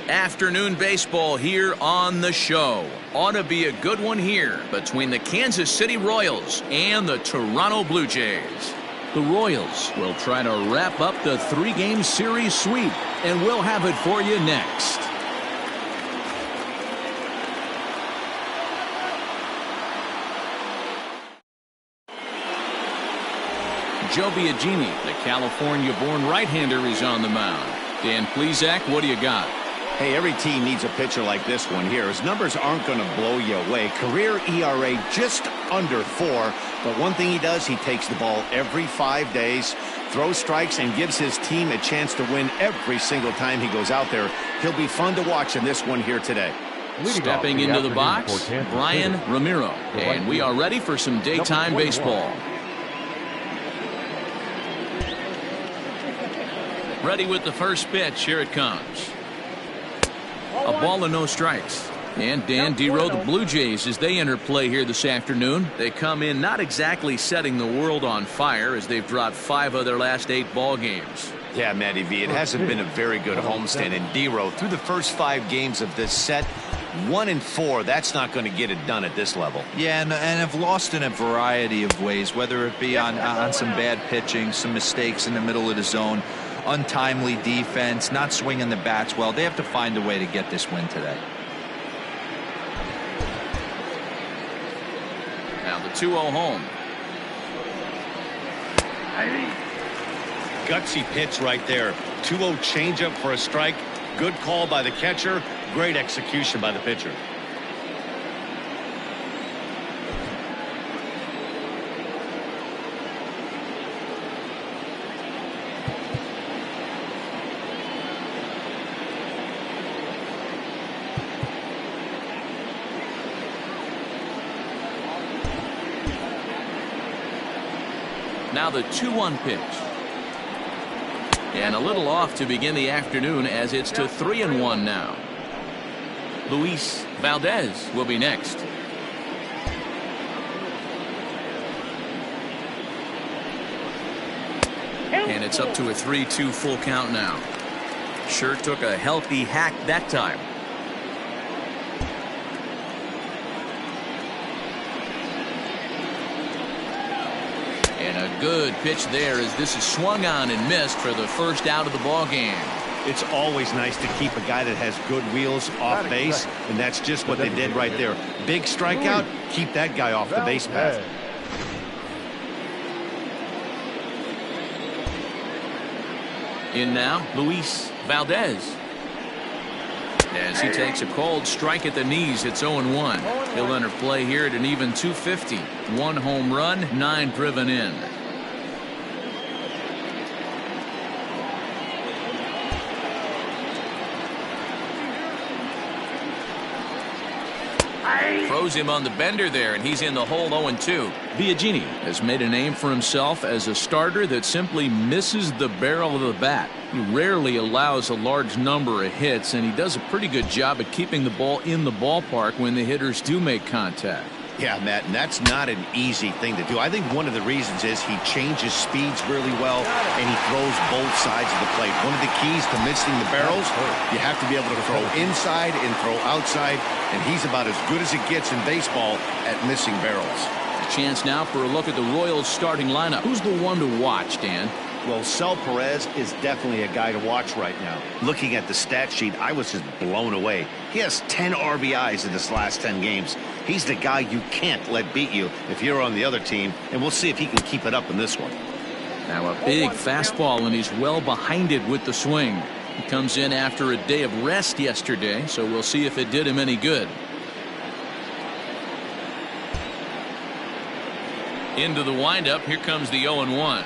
Afternoon baseball here on the show. Ought to be a good one here between the Kansas City Royals and the Toronto Blue Jays. The Royals will try to wrap up the three-game series sweep, and we'll have it for you next. Joe Biagini, the California-born right-hander, is on the mound. Dan Plesac, what do you got? Hey, every team needs a pitcher like this one here. His numbers aren't going to blow you away. Career ERA just under 4. But one thing he does, he takes the ball every 5 days, throws strikes, and gives his team a chance to win every single time he goes out there. He'll be fun to watch in this one here today. Stepping into the box, Brian Ramiro. And we are ready for some daytime baseball. Ready with the first pitch. Here it comes. A ball and no strikes. And Dan Dero, the Blue Jays, as they enter play here this afternoon, they come in not exactly setting the world on fire, as they've dropped 5 of their last 8 ball games. Yeah, Matty V, it hasn't been a very good homestand. And Dero, through the first 5 games of this set, 1-4, that's not going to get it done at this level. Yeah, and have lost in a variety of ways, whether it be on some bad pitching, some mistakes in the middle of the zone, untimely defense, not swinging the bats well. They have to find a way to get this win today. Now the 2-0 home. Gutsy pitch right there. 2-0 changeup for a strike. Good call by the catcher. Great execution by the pitcher. Now the 2-1 pitch. And a little off to begin the afternoon, as it's to 3-1 now. Luis Valdez will be next. And it's up to a 3-2 full count now. Sure took a healthy hack that time. And a good pitch there, as this is swung on and missed for the first out of the ball game. It's always nice to keep a guy that has good wheels off base, and that's just what they did right there. Big strikeout, keep that guy off the base path. In now, Luis Valdez. As he takes a cold strike at the knees, it's 0-1. He'll enter play here at an even 250. 1 home run, 9 driven in. Throws him on the bender there, and he's in the hole 0-2. Biagini has made a name for himself as a starter that simply misses the barrel of the bat. He rarely allows a large number of hits, and he does a pretty good job at keeping the ball in the ballpark when the hitters do make contact. Yeah, Matt, and that's not an easy thing to do. I think one of the reasons is he changes speeds really well, and he throws both sides of the plate. One of the keys to missing the barrels, you have to be able to throw inside and throw outside, and he's about as good as it gets in baseball at missing barrels. A chance now for a look at the Royals starting lineup. Who's the one to watch, Dan? Well, Sel Perez is definitely a guy to watch right now. Looking at the stat sheet, I was just blown away. He has 10 RBIs in his last 10 games. He's the guy you can't let beat you if you're on the other team, and we'll see if he can keep it up in this one. Now a big fastball, and he's well behind it with the swing. He comes in after a day of rest yesterday, so we'll see if it did him any good. Into the windup, here comes the 0-1.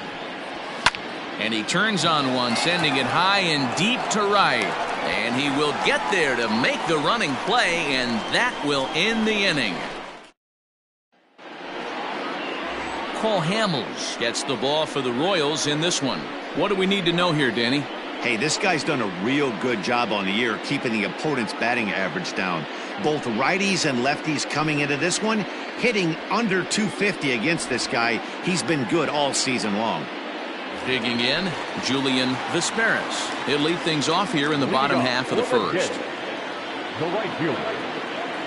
And he turns on one, sending it high and deep to right. And he will get there to make the running play, and that will end the inning. Cole Hamels gets the ball for the Royals in this one. What do we need to know here, Danny? Hey, this guy's done a real good job on the year keeping the opponent's batting average down. Both righties and lefties coming into this one, hitting under 250 against this guy. He's been good all season long. Digging in, Julian Vesperis. He'll lead things off here in the bottom half of the first. The right fielder,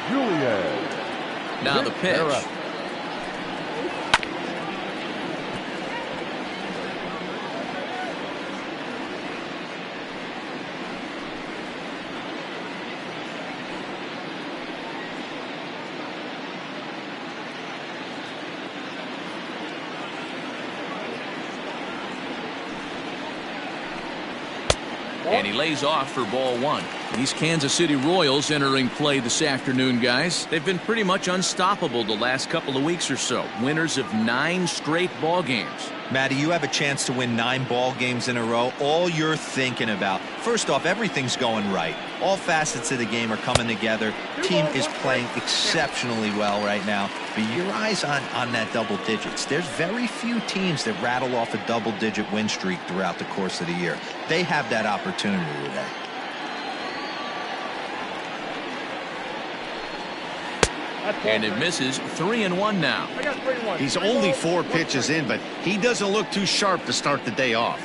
Julian. Now the pitch. And he lays off for ball one. These Kansas City Royals entering play this afternoon, guys. They've been pretty much unstoppable the last couple of weeks or so. Winners of 9 straight ball games. Matty, you have a chance to win 9 ball games in a row. All you're thinking about, first off, everything's going right. All facets of the game are coming together. Team is playing exceptionally well right now. But your eyes on that double digits. There's very few teams that rattle off a double-digit win streak throughout the course of the year. They have that opportunity today. And it misses. 3-1 now. He's only 4 pitches in, but he doesn't look too sharp to start the day off.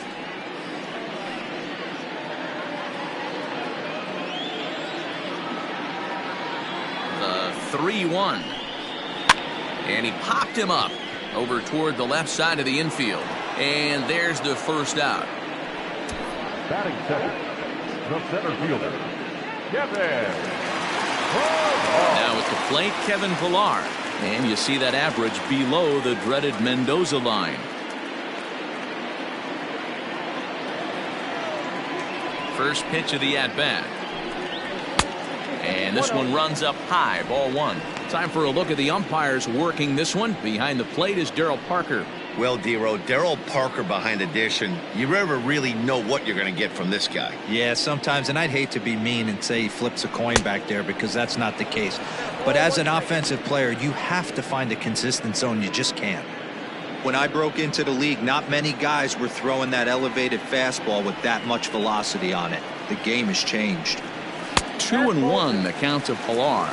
The 3-1. And he popped him up over toward the left side of the infield. And there's the first out. Batting center, the center fielder, Kevin. Now at the plate, Kevin Pillar. And you see that average below the dreaded Mendoza line. First pitch of the at-bat. And this one runs up high, ball one. Time for a look at the umpires working this one. Behind the plate is Darryl Parker. Well, Dero, Darryl Parker behind the dish, and you never really know what you're going to get from this guy. Yeah, sometimes, and I'd hate to be mean and say he flips a coin back there because that's not the case. But as an offensive player, you have to find a consistent zone. You just can't. When I broke into the league, not many guys were throwing that elevated fastball with that much velocity on it. The game has changed. 2-1 the count to Pillar.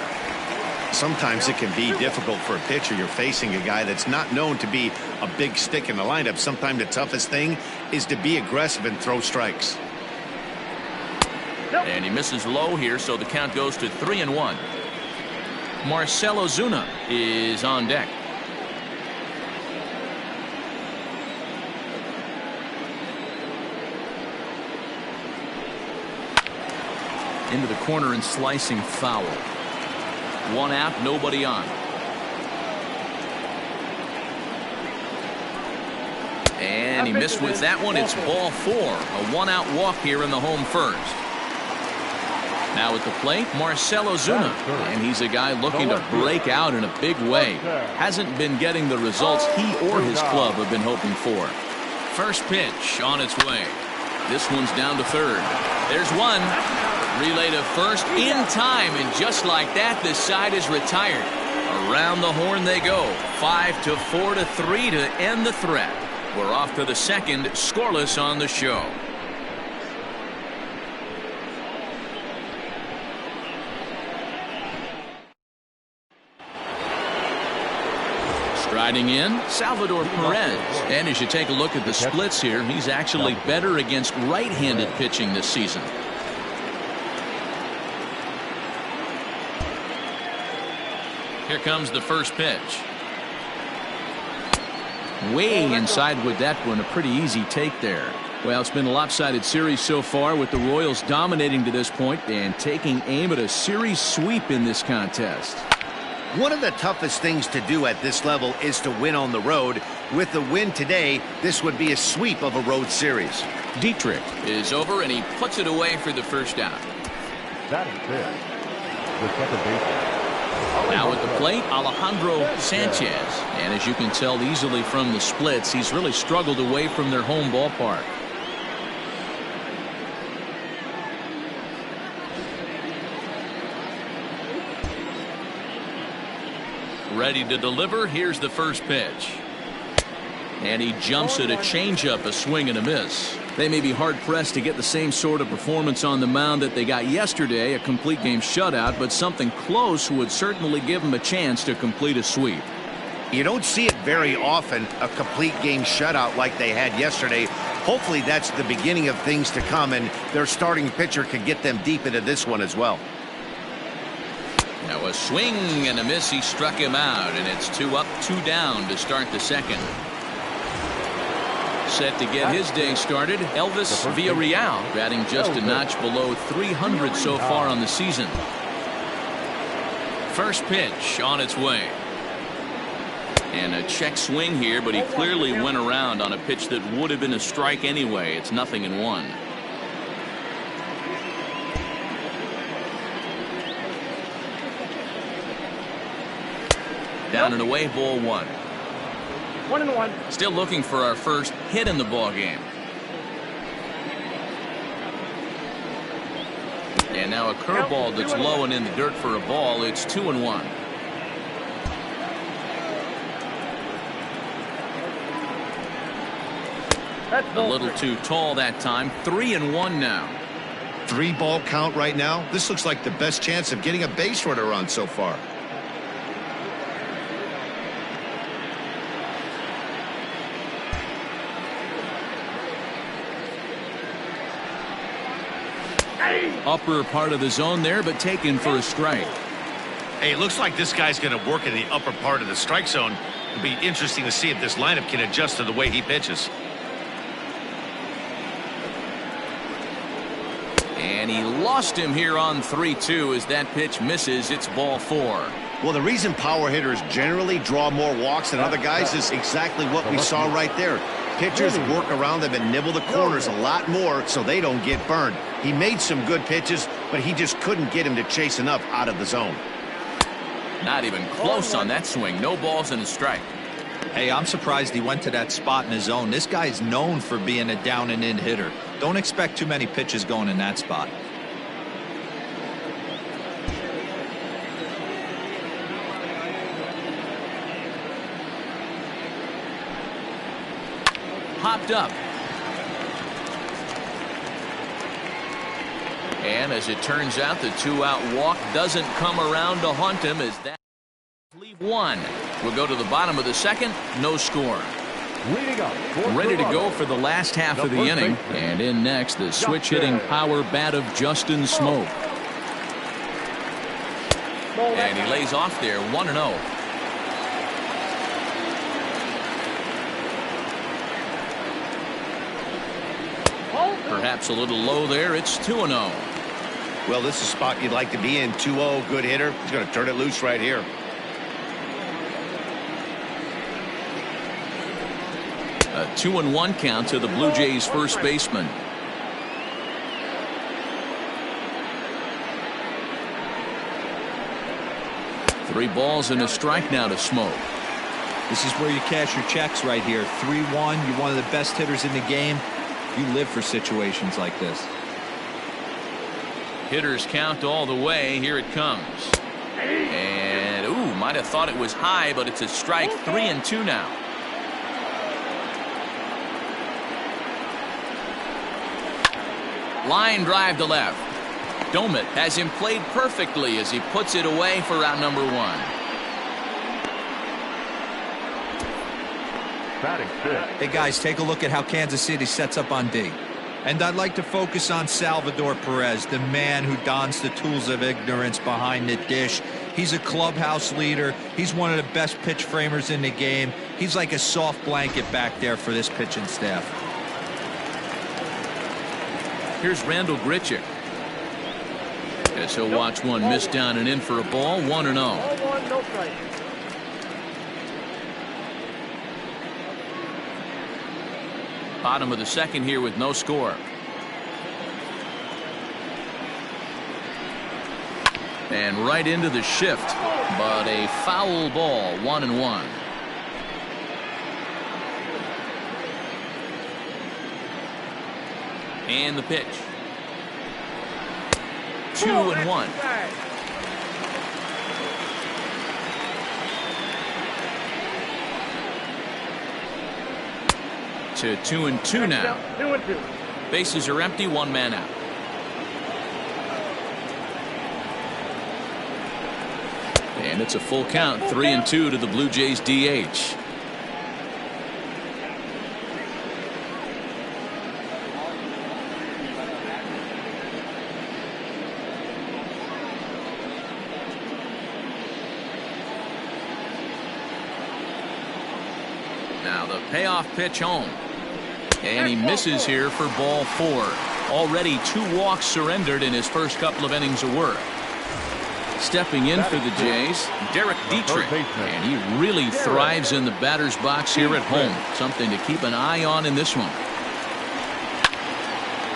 Sometimes it can be difficult for a pitcher. You're facing a guy that's not known to be a big stick in the lineup. Sometimes the toughest thing is to be aggressive and throw strikes. And he misses low here, so the count goes to 3-1. Marcell Ozuna is on deck. Into the corner and slicing foul. 1 out, nobody on. And he missed with that one. It's ball 4. A 1-out walk here in the home first. Now at the plate, Marcell Ozuna. And he's a guy looking to break out in a big way. Hasn't been getting the results he or his club have been hoping for. First pitch on its way. This one's down to third. There's one. Relay to first in time, and just like that, this side is retired. Around the horn they go. 5-4 to 3 to end the threat. We're off to the second, scoreless on the show. Striding in, Salvador Perez. And as you take a look at the splits here, he's actually better against right-handed pitching this season. Here comes the first pitch. Way inside with that one. A pretty easy take there. Well, it's been a lopsided series so far, with the Royals dominating to this point and taking aim at a series sweep in this contest. One of the toughest things to do at this level is to win on the road. With the win today, this would be a sweep of a road series. Dietrich is over, and he puts it away for the first out. That is it. The second baseman. Now at the plate, Alejandro Sanchez. And as you can tell easily from the splits, he's really struggled away from their home ballpark. Ready to deliver. Here's the first pitch. And he jumps at a changeup, a swing and a miss. They may be hard-pressed to get the same sort of performance on the mound that they got yesterday, a complete game shutout, but something close would certainly give them a chance to complete a sweep. You don't see it very often, a complete game shutout like they had yesterday. Hopefully that's the beginning of things to come, and their starting pitcher could get them deep into this one as well. Now a swing and a miss. He struck him out, and it's 2 up, 2 down to start the second. Set to get his day started, Elvis Villarreal, batting just a notch below 300 so far on the season. First pitch on its way. And a check swing here, but he clearly went around on a pitch that would have been a strike anyway. It's 0-1. Down and away, ball 1. 1-1. Still looking for our first hit in the ball game. And now a curveball that's low and in the dirt for a ball. It's 2-1. A little too tall that time. 3-1 now. 3-ball count right now. This looks like the best chance of getting a base runner on so far. Upper part of the zone there, but taken for a strike. Hey, it looks like this guy's going to work in the upper part of the strike zone. It'll be interesting to see if this lineup can adjust to the way he pitches. And he lost him here on 3-2 as that pitch misses. It's ball 4. Well, the reason power hitters generally draw more walks than other guys is exactly what we saw right there. Pitchers work around them and nibble the corners a lot more so they don't get burned. He made some good pitches, but he just couldn't get him to chase enough out of the zone. Not even close on that swing. No balls and a strike. Hey, I'm surprised he went to that spot in his zone. This guy's known for being a down and in hitter. Don't expect too many pitches going in that spot. Popped up. And as it turns out, the 2-out walk doesn't come around to haunt him as that leave 1. We'll go to the bottom of the second. No score. Ready to go for the last half of the inning. And in next, the switch-hitting power bat of Justin Smoke. And he lays off there, 1-0. Perhaps a little low there. It's 2-0. Well, this is a spot you'd like to be in. 2-0, good hitter. He's going to turn it loose right here. A 2-1 count to the Blue Jays first baseman. Three balls and a strike now to Smoke. This is where you cash your checks right here. 3-1. You're one of the best hitters in the game. You live for situations like this. Hitters count all the way. Here it comes. And, ooh, might have thought it was high, but it's a strike. 3-2 now. Line drive to left. Domit has him played perfectly as he puts it away for out number 1. Hey guys, take a look at how Kansas City sets up on D. And I'd like to focus on Salvador Perez, the man who dons the tools of ignorance behind the dish. He's a clubhouse leader. He's one of the best pitch framers in the game. He's like a soft blanket back there for this pitching staff. Here's Randall Grichuk. Guess he'll watch one miss down and in for a ball. 1-0. No strike. Bottom of the second here with no score. And right into the shift, but a foul ball. 1-1. And the pitch. 2-1. To 2-2 now. 2-2. Bases are empty, one man out. And it's a full count, 3-2 to the Blue Jays DH. Now the payoff pitch home. And he misses here for ball 4. Already 2 walks surrendered in his first couple of innings of work. Stepping in for the Jays, Derek Dietrich. And he really thrives in the batter's box here at home. Something to keep an eye on in this one.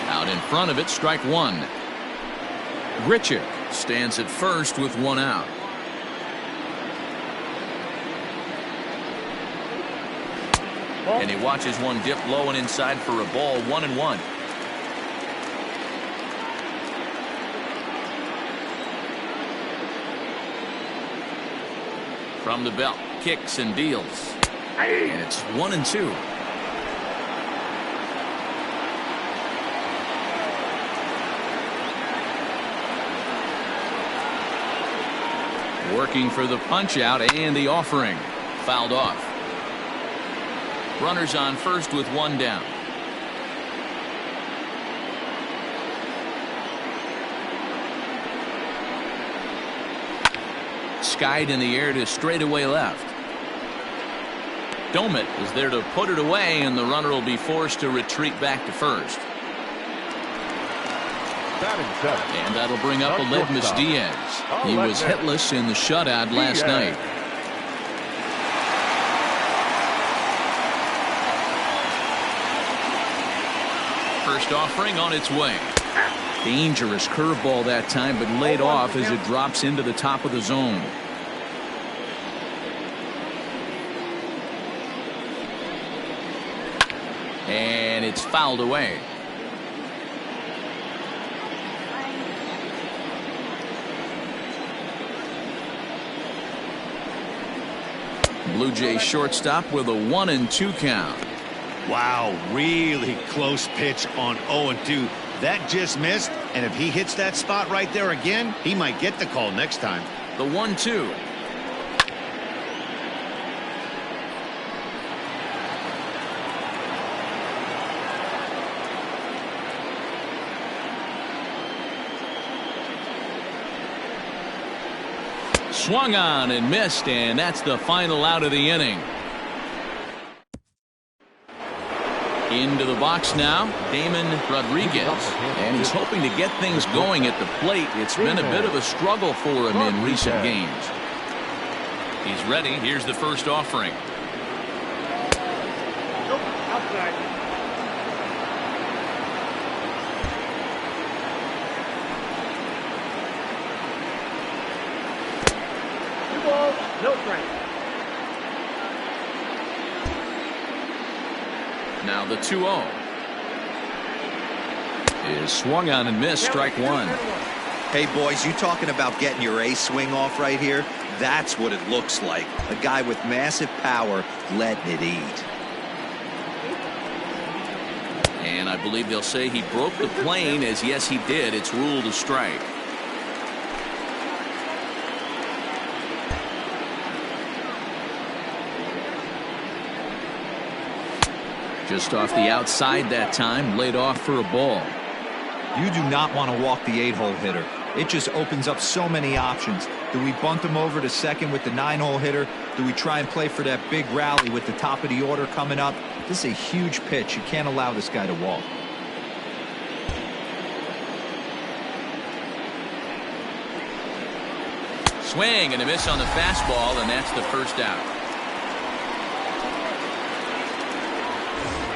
Out in front of it, strike 1. Grichuk stands at first with 1 out. And he watches one dip low and inside for a ball, 1-1. From the belt, kicks and deals. And it's 1-2. Working for the punch out and the offering. Fouled off. Runners on first with 1 down. Skied in the air to straightaway left. Domit is there to put it away, and the runner will be forced to retreat back to first. And that'll bring up Aledmus Diaz. He was hitless in the shutout last night. First offering on its way. Dangerous curveball that time, but laid off as it drops into the top of the zone. And it's fouled away. Blue Jays shortstop with a 1-2 count. Wow, really close pitch on 0-2. That just missed, and if he hits that spot right there again, he might get the call next time. The 1-2. Swung on and missed, and that's the final out of the inning. Into the box now, Damon Rodriguez, and he's hoping to get things going at the plate. It's been a bit of a struggle for him in recent games. He's ready. Here's the first offering. Nope, outside. Two balls, no strike. Now the 2-0 is swung on and missed, strike 1. Hey, boys, you talking about getting your ace swing off right here? That's what it looks like. A guy with massive power letting it eat. And I believe they'll say he broke the plane, as yes, he did. It's ruled a strike. Just off the outside that time, laid off for a ball. You do not want to walk the 8-hole hitter. It just opens up so many options. Do we bunt him over to second with the 9-hole hitter? Do we try and play for that big rally with the top of the order coming up? This is a huge pitch. You can't allow this guy to walk. Swing and a miss on the fastball, and that's the first out.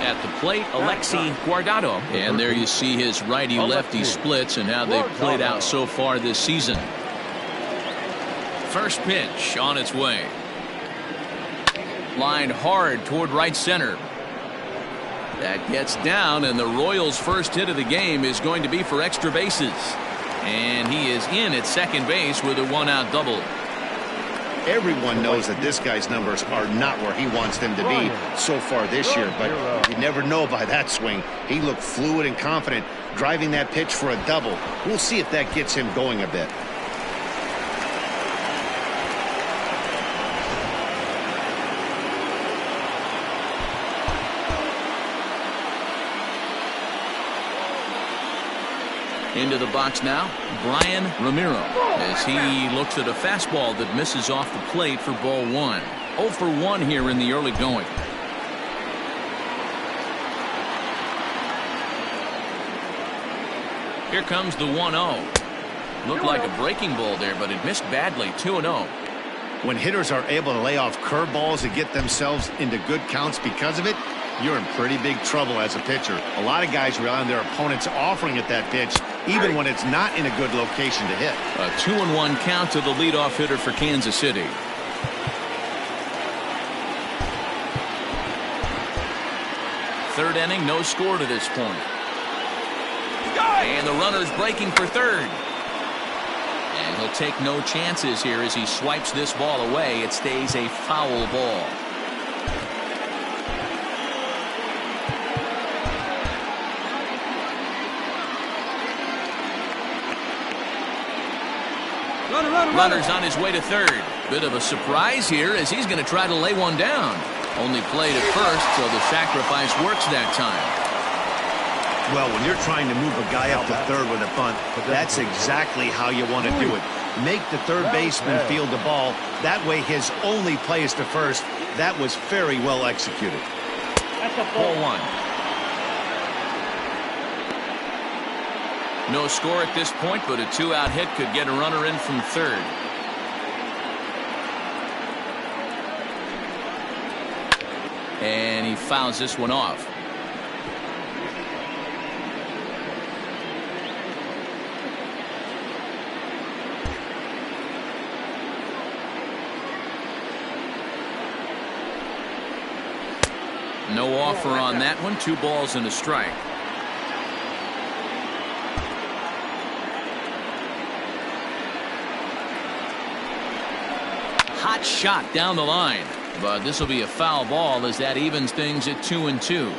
At the plate, Alexi Guardado. And there you see his righty-lefty splits and how they've played out so far this season. First pitch on its way. Lined hard toward right center. That gets down, and the Royals' first hit of the game is going to be for extra bases. And he is in at second base with a 1-out double. Everyone knows that this guy's numbers are not where he wants them to be so far this year, but you never know by that swing. He looked fluid and confident, driving that pitch for a double. We'll see if that gets him going a bit. Into the box now, Brian Ramiro, as he looks at a fastball that misses off the plate for ball 1. 0 for 1 here in the early going. Here comes the 1-0. Looked like a breaking ball there, but it missed badly. 2-0. When hitters are able to lay off curveballs and get themselves into good counts because of it, you're in pretty big trouble as a pitcher. A lot of guys rely on their opponents offering at that pitch, even when it's not in a good location to hit. A 2-1 count to the leadoff hitter for Kansas City. Third inning, no score to this point. And the runner's breaking for third. And he'll take no chances here as he swipes this ball away. It stays a foul ball. Runner's on his way to third. Bit of a surprise here as he's going to try to lay one down. Only played at first, so the sacrifice works that time. Well, when you're trying to move a guy up to third with a bunt, that's exactly how you want to do it. Make the third baseman field the ball. That way his only play is to first. That was very well executed. That's a Ball 1. No score at this point, but a 2-out hit could get a runner in from third. And he fouls this one off. No offer on that one. 2 balls and a strike. Hot shot down the line, but this will be a foul ball as that evens things at 2-2.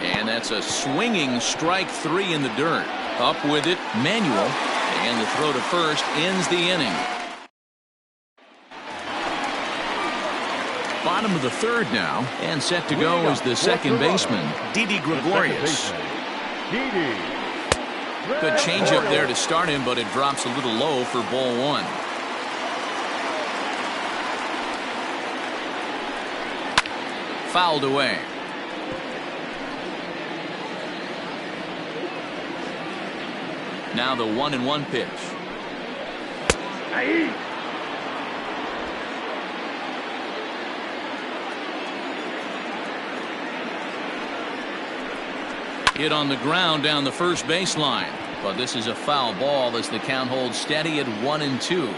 And that's a swinging strike 3 in the dirt. Up with it, Manuel, and the throw to first ends the inning. Bottom of the third now, and set to go is the second baseman, Didi Gregorius. Good changeup there to start him, but it drops a little low for ball 1. Fouled away. Now the 1-1 pitch. Hit on the ground down the first baseline, but this is a foul ball as the count holds steady at 1-2.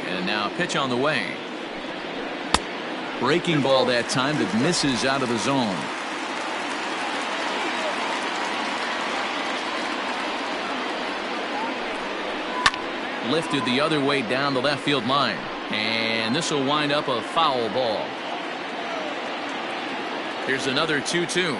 And now a pitch on the way. Breaking ball that time that misses out of the zone. Lifted the other way down the left field line, and this will wind up a foul ball. Here's another 2-2.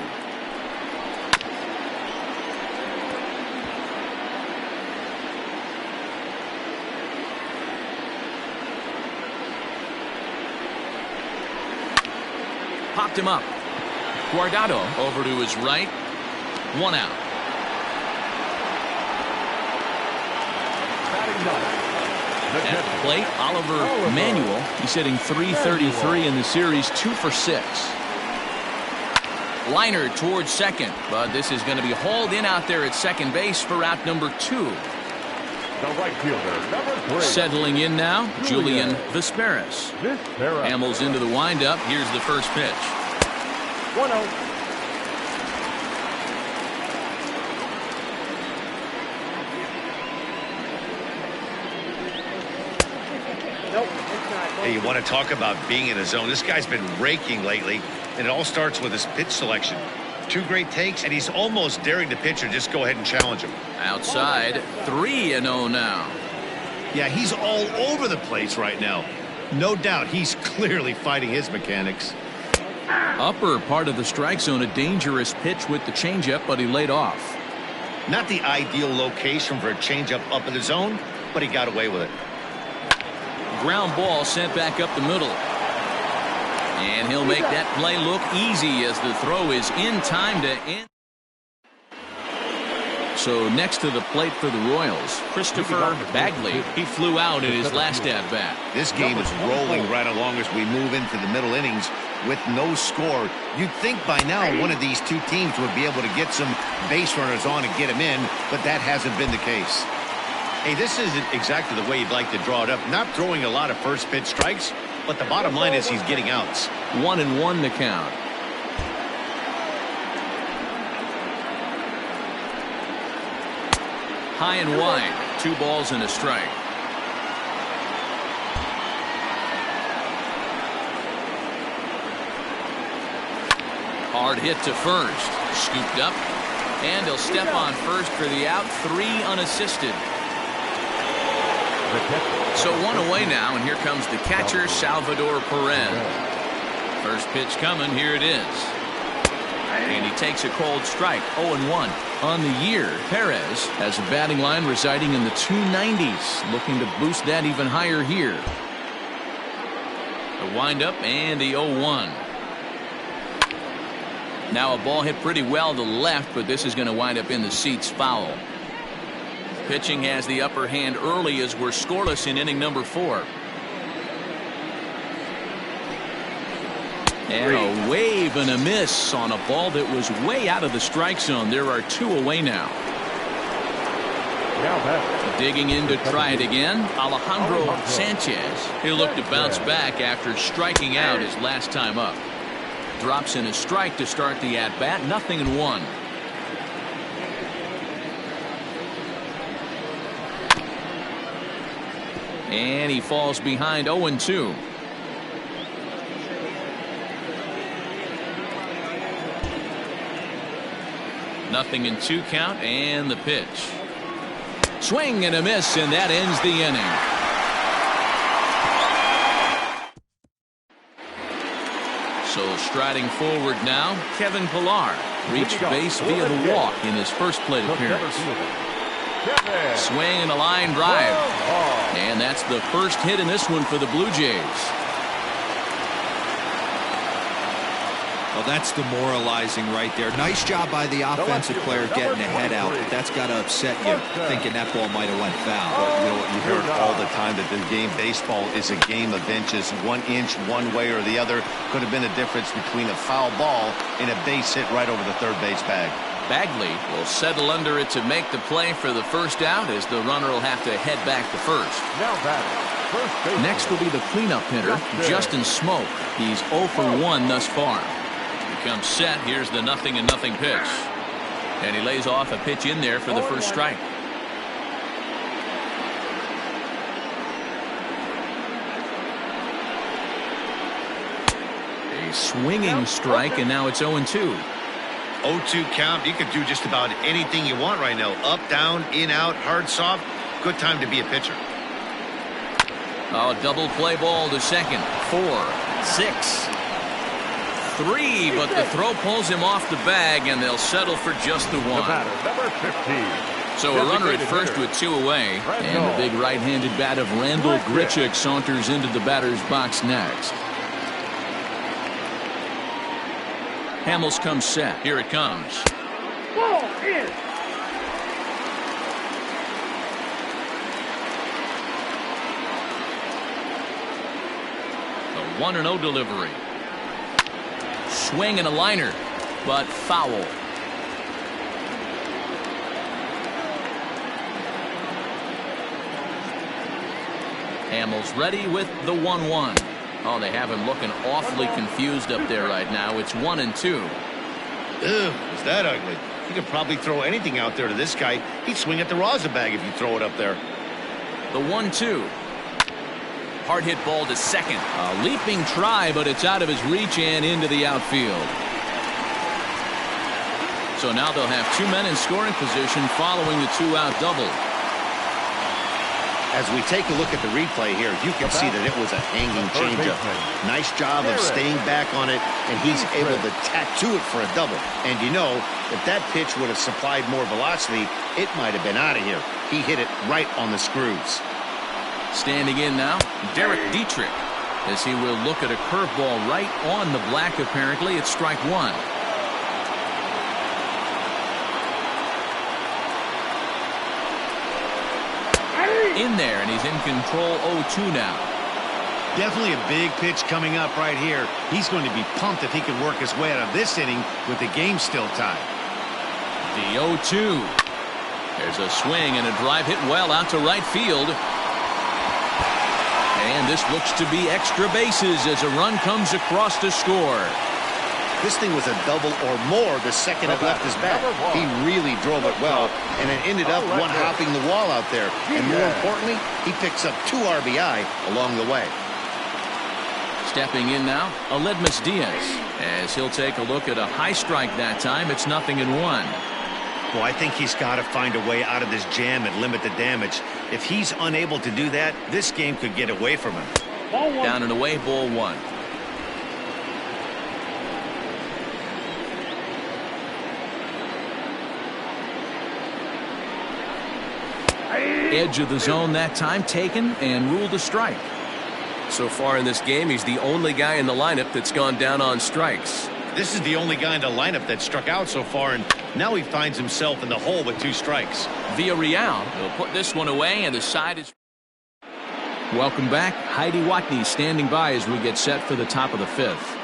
Popped him up. Guardado over to his right. 1 out. At the plate, Oliver Manuel. He's hitting .333 in the series, 2 for 6. Liner towards second, but this is going to be hauled in out there at second base for out number 2. The right fielder, number 3. Settling in now, Julian Vizquez. Hamels into the windup. Here's the first pitch. 1-0. Nope, it's not. Hey, you want to talk about being in a zone? This guy's been raking lately, and it all starts with his pitch selection. 2 great takes, and he's almost daring the pitcher just go ahead and challenge him. Outside, 3-0 now. Yeah, he's all over the place right now. No doubt he's clearly fighting his mechanics. Upper part of the strike zone, a dangerous pitch with the changeup, but he laid off. Not the ideal location for a changeup up in the zone, but he got away with it. Ground ball sent back up the middle. And he'll make that play look easy as the throw is in time to end. So next to the plate for the Royals, Christopher Bagley. He flew out in his last at-bat. This game is rolling right along as we move into the middle innings with no score. You'd think by now one of these two teams would be able to get some base runners on and get them in, but that hasn't been the case. Hey, this isn't exactly the way you'd like to draw it up. Not throwing a lot of first pitch strikes, but the bottom line is he's getting outs. 1-1 the count. High and wide. 2 balls and a strike. Hard hit to first. Scooped up. And he'll step on first for the out. 3 unassisted. So 1 away now, and here comes the catcher, Salvador Perez. First pitch coming. Here it is. And he takes a cold strike. 0-1 on the year. Perez has a batting line residing in the 290s, looking to boost that even higher here. The windup and the 0-1. Now a ball hit pretty well to left, but this is going to wind up in the seats foul. Pitching has the upper hand early as we're scoreless in inning number 4. And a wave and a miss on a ball that was way out of the strike zone. There are 2 away now. Digging in to try it again, Alejandro Sanchez. He'll look to bounce back after striking out his last time up. Drops in a strike to start the at-bat. 0-1. And he falls behind. 0-2. Nothing in 2 count, and the pitch. Swing and a miss, and that ends the inning. So striding forward now, Kevin Pillar reached base via the walk in his first plate appearance. Swing and a line drive. And that's the first hit in this one for the Blue Jays. Well, that's demoralizing right there. Nice job by the offensive player getting the head out. That's got to upset you, thinking that ball might have went foul. You know, you hear it all the time that the game baseball is a game of inches. 1 inch one way or the other could have been the difference between a foul ball and a base hit right over the third base bag. Bagley will settle under it to make the play for the first out, as the runner will have to head back to first. Next will be the cleanup hitter, Justin Smoke. He's 0 for 1 thus far. Comes set. Here's the 0-0 pitch, and he lays off a pitch in there for the first strike. A swinging strike, and now it's 0-2. 0-2 count. You could do just about anything you want right now. Up, down, in, out, hard, soft. Good time to be a pitcher. Oh, double play ball to second. 4, 6, 3, but the throw pulls him off the bag, and they'll settle for just the 1. Number 15. So a runner at first with 2 away, and the big right-handed bat of Randall Grichuk saunters into the batter's box next. Hamels comes set. Here it comes. Ball in. The 1-0 delivery. Swing and a liner, but foul. Hamels ready with the 1-1. Oh, they have him looking awfully confused up there right now. It's 1-2. Ugh, is that ugly? You could probably throw anything out there to this guy. He'd swing at the rosin bag if you throw it up there. The 1-2. Hard hit ball to second. A leaping try, but it's out of his reach and into the outfield. So now they'll have 2 men in scoring position following the 2-out double. As we take a look at the replay here, you can see that it was a hanging changeup. Nice job of staying back on it, and he's able to tattoo it for a double. And you know, if that pitch would have supplied more velocity, it might have been out of here. He hit it right on the screws. Standing in now, Derek Dietrich. as he will look at a curveball right on the black. Apparently, it's strike one. In there, and he's in control 0-2 now. Definitely a big pitch coming up right here. He's going to be pumped if he can work his way out of this inning with the game still tied. The 0-2. There's a swing and a drive hit well out to right field. And this looks to be extra bases as a run comes across to score. This thing was a double or more the second it left his bat. He really drove it well, and it ended up one-hopping the wall out there. And more importantly, he picks up 2 RBI along the way. Stepping in now, Aledmus Diaz, as he'll take a look at a high strike that time. It's 0-1. Well, I think he's got to find a way out of this jam and limit the damage. If he's unable to do that, this game could get away from him. Down and away, ball one. Edge of the zone that time taken and ruled a strike. So far in this game, he's the only guy in the lineup that's gone down on strikes. This is the only guy in the lineup that struck out so far, and now he finds himself in the hole with 2 strikes. Villarreal will put this one away, and the side is. Welcome back. Heidi Watney standing by as we get set for the top of the 5th.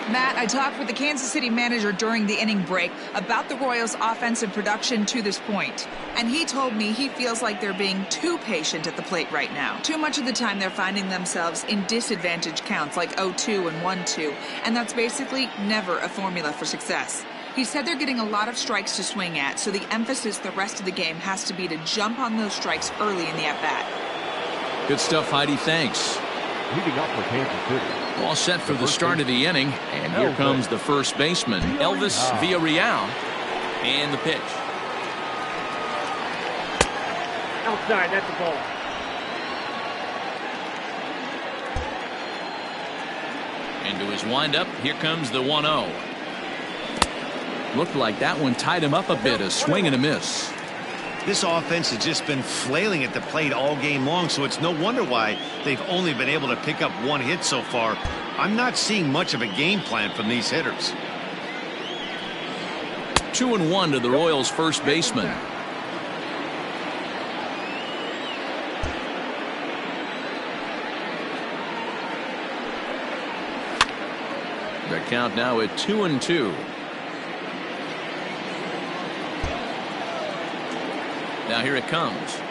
Matt, I talked with the Kansas City manager during the inning break about the Royals' offensive production to this point. And he told me he feels like they're being too patient at the plate right now. Too much of the time they're finding themselves in disadvantage counts like 0-2 and 1-2. And that's basically never a formula for success. He said they're getting a lot of strikes to swing at, so the emphasis the rest of the game has to be to jump on those strikes early in the at-bat. Good stuff, Heidi. Thanks. Leading up for Kansas City. All set for the start of the inning, and here comes the first baseman, Elvis Villarreal, and the pitch. Outside, that's the ball. Into his windup, here comes the 1-0. Looked like that one tied him up a bit, a swing and a miss. This offense has just been flailing at the plate all game long, so it's no wonder why they've only been able to pick up 1 hit so far. I'm not seeing much of a game plan from these hitters. 2-1 to the Royals' first baseman. The count now at 2-2. Now here it comes.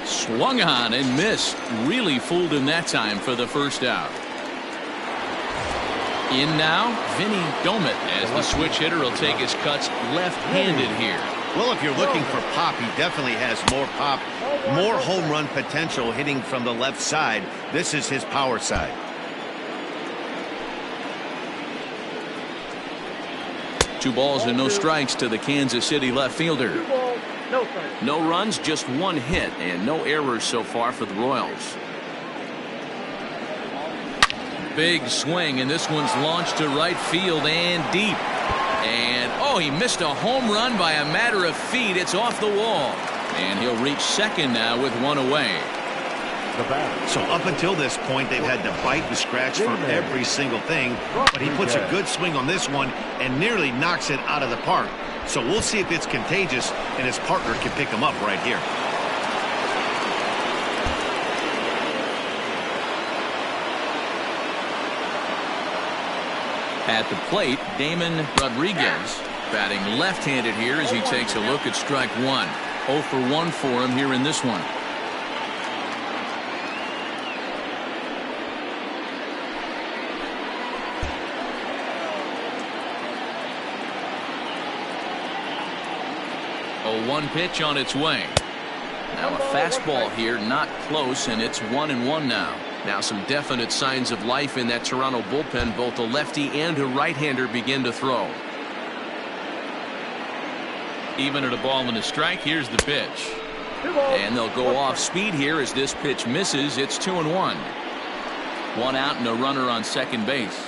Swung on and missed. Really fooled him that time for the first out. In now, Vinny Domet, as the switch hitter will take his cuts left-handed here. Well, if you're looking for pop, he definitely has more pop, more home run potential hitting from the left side. This is his power side. Two balls and no strikes to the Kansas City left fielder. No strikes. No runs, just 1 hit, and no errors so far for the Royals. Big swing, and this one's launched to right field and deep. And, oh, he missed a home run by a matter of feet. It's off the wall. And he'll reach second now with 1 away. So up until this point, they've had to bite and scratch for every single thing. But he puts a good swing on this one and nearly knocks it out of the park. So we'll see if it's contagious and his partner can pick him up right here. At the plate, Damon Rodriguez batting left-handed here as he takes a look at strike 1. 0 for 1 for him here in this one. A 1 pitch on its way. Now a fastball here, not close, and it's 1-1 now. Now some definite signs of life in that Toronto bullpen. Both a lefty and a right-hander begin to throw. Even at a ball and a strike, here's the pitch. And they'll go off speed here as this pitch misses. It's 2-1. 1 out and a runner on second base.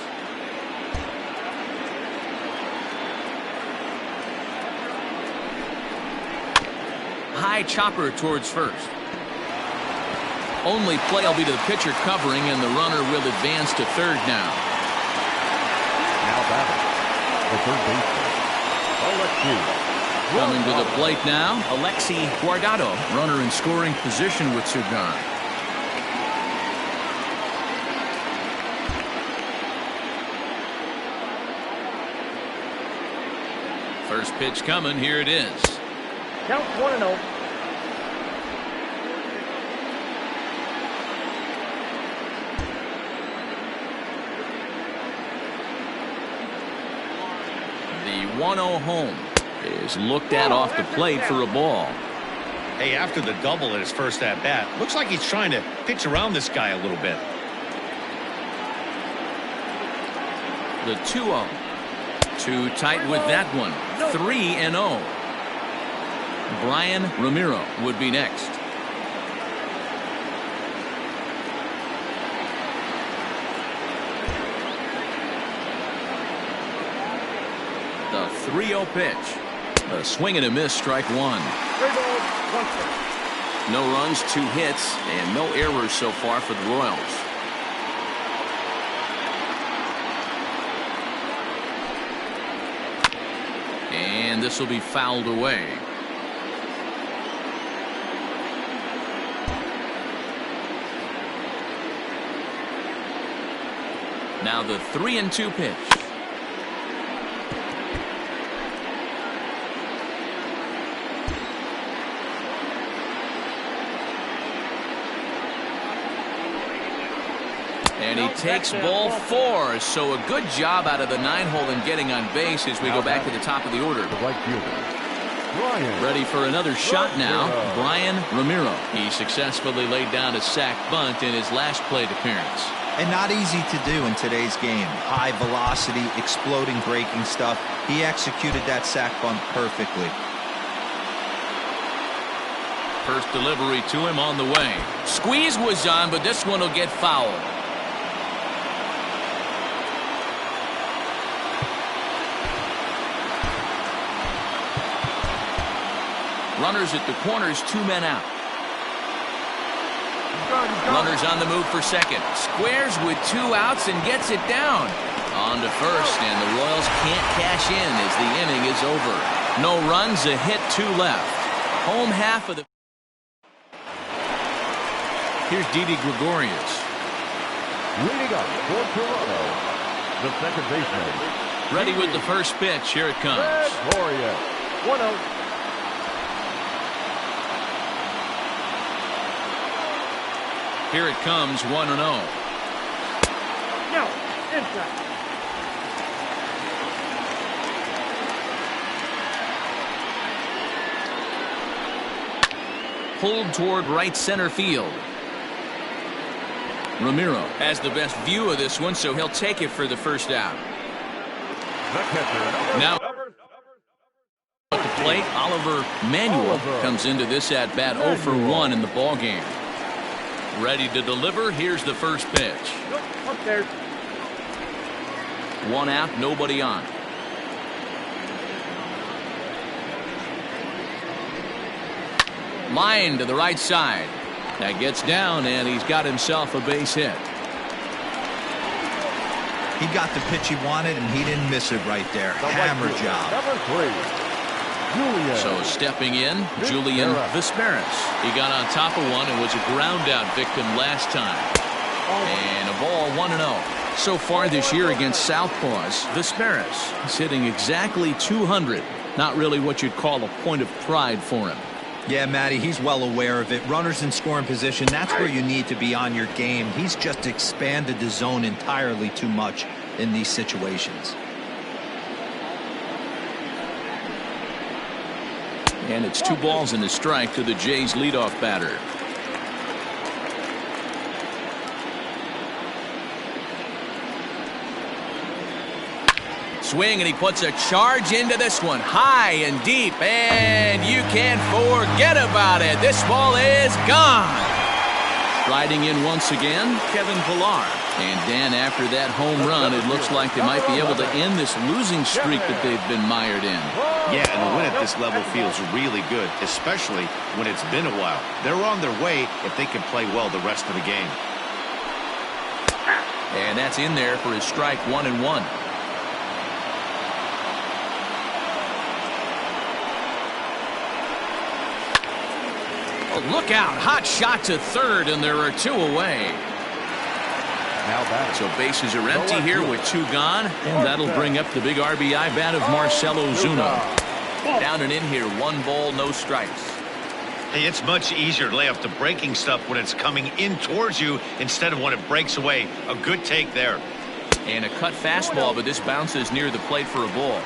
High chopper towards first. Only play will be to the pitcher covering, and the runner will advance to third now. Now batting, the third baseman, Alexi. Coming to the plate now, Alexi Guardado. Runner in scoring position with Cigar. First pitch coming. Here it is. Count 1-0. The 1-0 home is looked at off the plate for a ball. Hey, after the double at his first at-bat, looks like he's trying to pitch around this guy a little bit. The 2-0. Too tight with that one. 3-0. Brian Ramiro would be next. The 3-0 pitch. A swing and a miss, strike one. 3 balls, 1 strike. No runs, 2 hits, and no errors so far for the Royals. And this will be fouled away. Now the 3-2 pitch. And he takes ball 4, so a good job out of the 9-hole in getting on base as we go back to the top of the order. The right fielder, Ready for another shot now, Brian Ramiro. He successfully laid down a sac bunt in his last plate appearance. And not easy to do in today's game. High velocity, exploding breaking stuff. He executed that sac bunt perfectly. First delivery to him on the way. Squeeze was on, but this one will get fouled. Runners at the corners, 2 men out. Runners on the move for second. Squares with 2 outs and gets it down. On to first, and the Royals can't cash in as the inning is over. No runs, a hit, 2 left. Home half of the... Here's Didi Gregorius. leading up for Toronto, the second baseman. Ready with the first pitch. Here it comes. Gregorius. 1-0. Here it comes, 1-0. Now, inside. Pulled toward right center field. Ramiro has the best view of this one, so he'll take it for the first out. The catcher, Now at the plate, Oliver Manuel comes into this at bat 0 for 1 in the ball game. Ready to deliver. Here's the first pitch. Upstairs. 1 out, nobody on. Line to the right side. That gets down, and he's got himself a base hit. He got the pitch he wanted, and he didn't miss it right there. Hammer job. number 3. Julian. So stepping in, Julian Vizquez. He got on top of one and was a ground out victim last time. And a ball 1-0. So far this year against Southpaws, Vizquez is hitting exactly 200. Not really what you'd call a point of pride for him. Yeah, Matty, he's well aware of it. Runners in scoring position, that's where you need to be on your game. He's just expanded the zone entirely too much in these situations. And it's 2 balls and a strike to the Jays leadoff batter. Swing, and he puts a charge into this one, high and deep, and you can't forget about it. This ball is gone. Striding in once again, Kevin Pillar. And Dan, after that home run, it looks like they might be able to end this losing streak that they've been mired in. Yeah, and a win at this level feels really good, especially when it's been a while. They're on their way if they can play well the rest of the game. And that's in there for his strike 1-1. Oh, look out. Hot shot to third, and there are 2 away. So bases are empty here with 2 gone, and that'll bring up the big RBI bat of Marcell Ozuna. Down and in here, 1 ball, no strikes. Hey, it's much easier to lay off the breaking stuff when it's coming in towards you instead of when it breaks away. A good take there. And a cut fastball, but this bounces near the plate for a ball.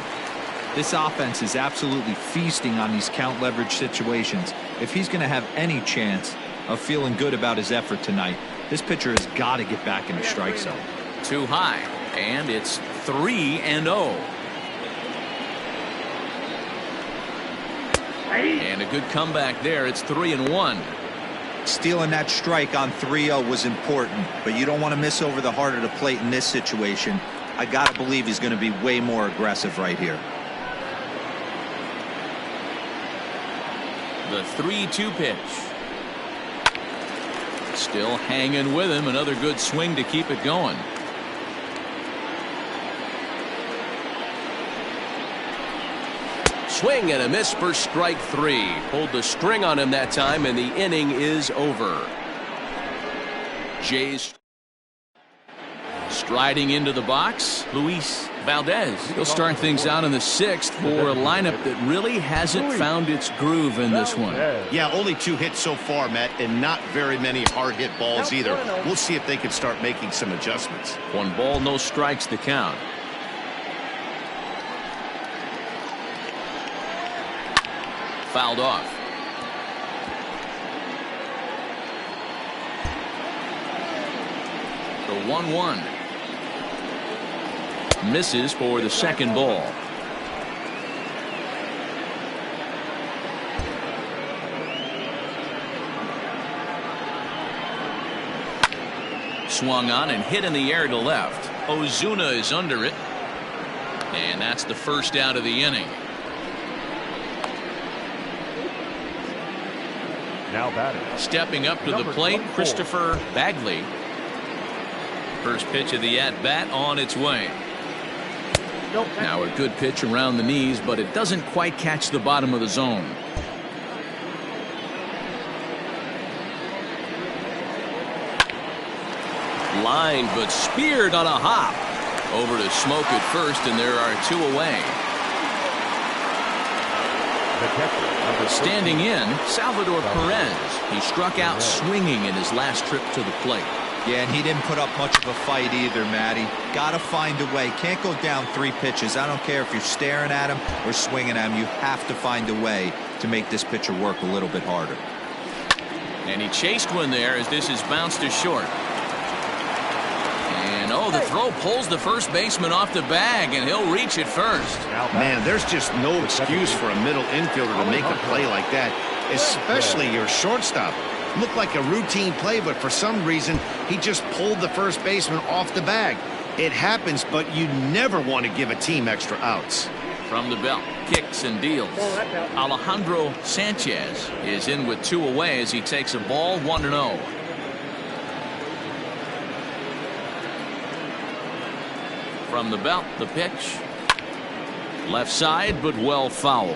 This offense is absolutely feasting on these count leverage situations. If he's going to have any chance of feeling good about his effort tonight, this pitcher has got to get back in the strike zone. Too high, and it's 3-0. And a good comeback there. It's 3-1. Stealing that strike on 3-0 was important, but you don't want to miss over the heart of the plate in this situation. I got to believe he's going to be way more aggressive right here. The 3-2 pitch. Still hanging with him. Another good swing to keep it going. Swing and a miss for strike 3. Pulled the string on him that time, and the inning is over. Jays striding into the box, Luis Valdez. He'll start things out in the 6th for a lineup that really hasn't found its groove in this one. Yeah, only 2 hits so far, Matt, and not very many hard hit balls either. We'll see if they can start making some adjustments. 1 ball, no strikes to count. Fouled off. The 1-1. Misses for the 2nd ball. Swung on and hit in the air to left. Ozuna is under it. And that's the first out of the inning. Now batting. Stepping up to the plate, Christopher Bagley. First pitch of the at-bat on its way. Now a good pitch around the knees, but it doesn't quite catch the bottom of the zone. Lined but speared on a hop. Over to Smoke at first, and there are 2 away. Standing in, Salvador Perez. He struck out swinging in his last trip to the plate. Yeah, and he didn't put up much of a fight either, Matty. Got to find a way. Can't go down 3 pitches. I don't care if you're staring at him or swinging at him. You have to find a way to make this pitcher work a little bit harder. And he chased one there as this is bounced to short. And oh, the throw pulls the first baseman off the bag, and he'll reach it first. Man, there's just no excuse for a middle infielder to make a play like that, especially your shortstop. Looked like a routine play, but for some reason, he just pulled the first baseman off the bag. It happens, but you never want to give a team extra outs. From the belt, kicks and deals. Alejandro Sanchez is in with 2 away as he takes a ball, 1-0. From the belt, the pitch. Left side, but well foul.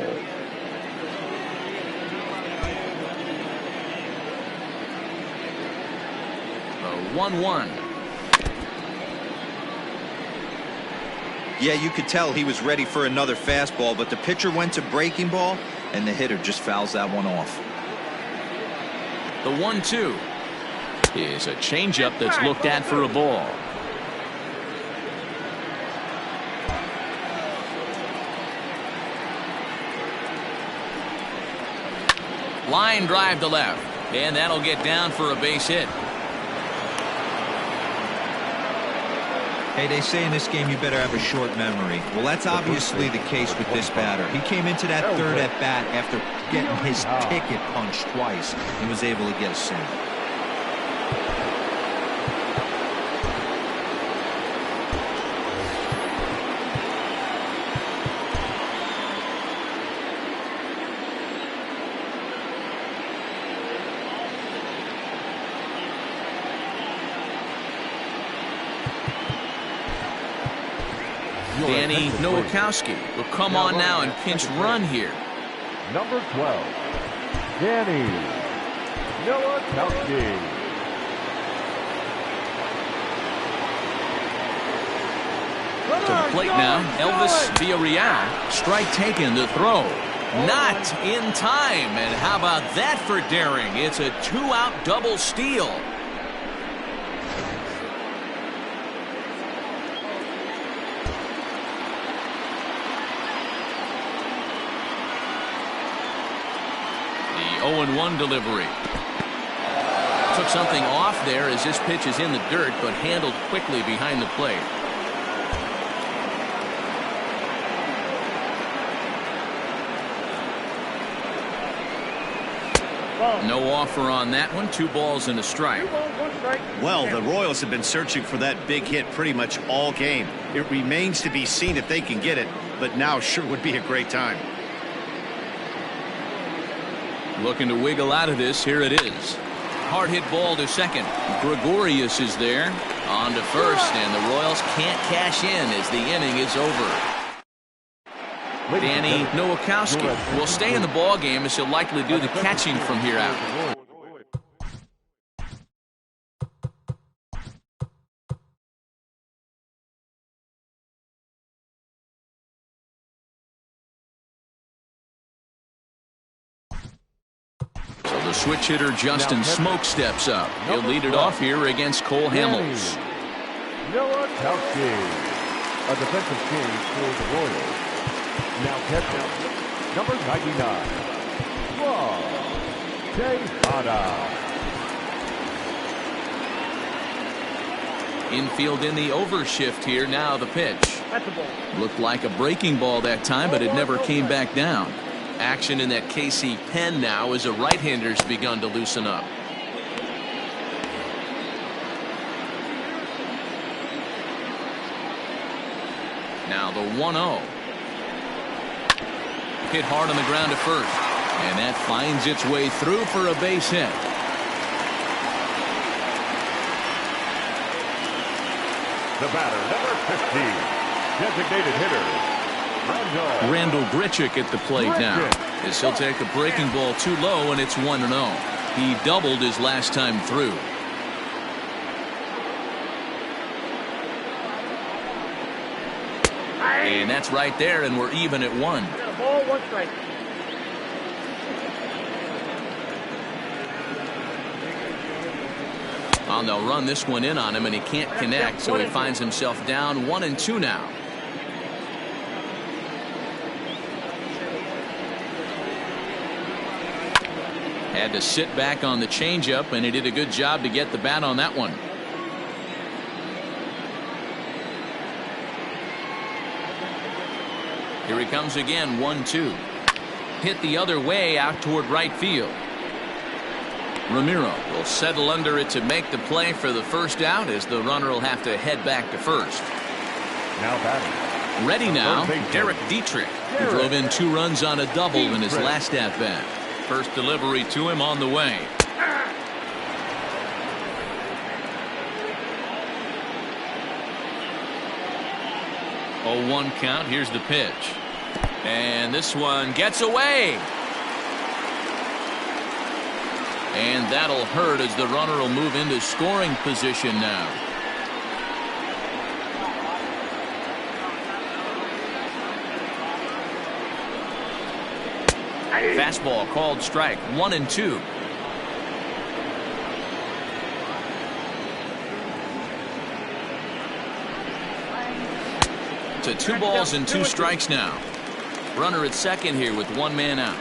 The 1-1. Yeah, you could tell he was ready for another fastball, but the pitcher went to breaking ball, and the hitter just fouls that one off. The 1-2 is a changeup that's looked at for a ball. Line drive to left, and that'll get down for a base hit. Hey, they say in this game you better have a short memory. Well, that's obviously the case with this batter. He came into that 3rd at bat after getting his ticket punched twice and was able to get a single. Danny Nowakowski will come on now and pinch run here. Number 12, Danny Nowakowski. To the plate now, Elvis Villarreal. Strike taken to throw. Not in time. And how about that for daring? It's a 2-out double steal. The 0-1 delivery. Took something off there as this pitch is in the dirt, but handled quickly behind the plate. No offer on that one. 2 balls and a strike. Well, the Royals have been searching for that big hit pretty much all game. It remains to be seen if they can get it, but now sure would be a great time. Looking to wiggle out of this. Here it is. Hard hit ball to second. Gregorius is there. On to first, and the Royals can't cash in as the inning is over. Danny Nowakowski will stay in the ball game as he'll likely do the catching from here out. So the switch hitter Justin Smoke steps up. He'll lead it off here against Cole Hamels. Nowakowski, a defensive change for the Royals. Now catcher, number 99, Tejada. Infield in the overshift here. Now the pitch. Looked like a breaking ball that time, but it never came back down. Action in that KC pen now as a right-hander's begun to loosen up. Now the 1-0. Hit hard on the ground to first, and that finds its way through for a base hit. The batter, number 15, designated hitter, Randall Grichuk at the plate now, as he'll take a breaking ball too low, and it's 1-0. He doubled his last time through. And that's right there, and we're even at 1. Ball, 1 strike. Well, they'll run this one in on him, and he can't connect, so he finds himself down 1-2 now. Had to sit back on the changeup, and he did a good job to get the bat on that one. Here he comes again, 1-2. Hit the other way out toward right field. Ramiro will settle under it to make the play for the first out, as the runner will have to head back to first. Now batting. Ready now, Derek Dietrich, who drove in 2 runs on a double in his last at-bat. First delivery to him on the way. Oh, 1 count. Here's the pitch. And this one gets away. And that'll hurt as the runner will move into scoring position now. Fastball called strike. 1-2. To 2 balls and 2 strikes now. Runner at second here with 1 man out.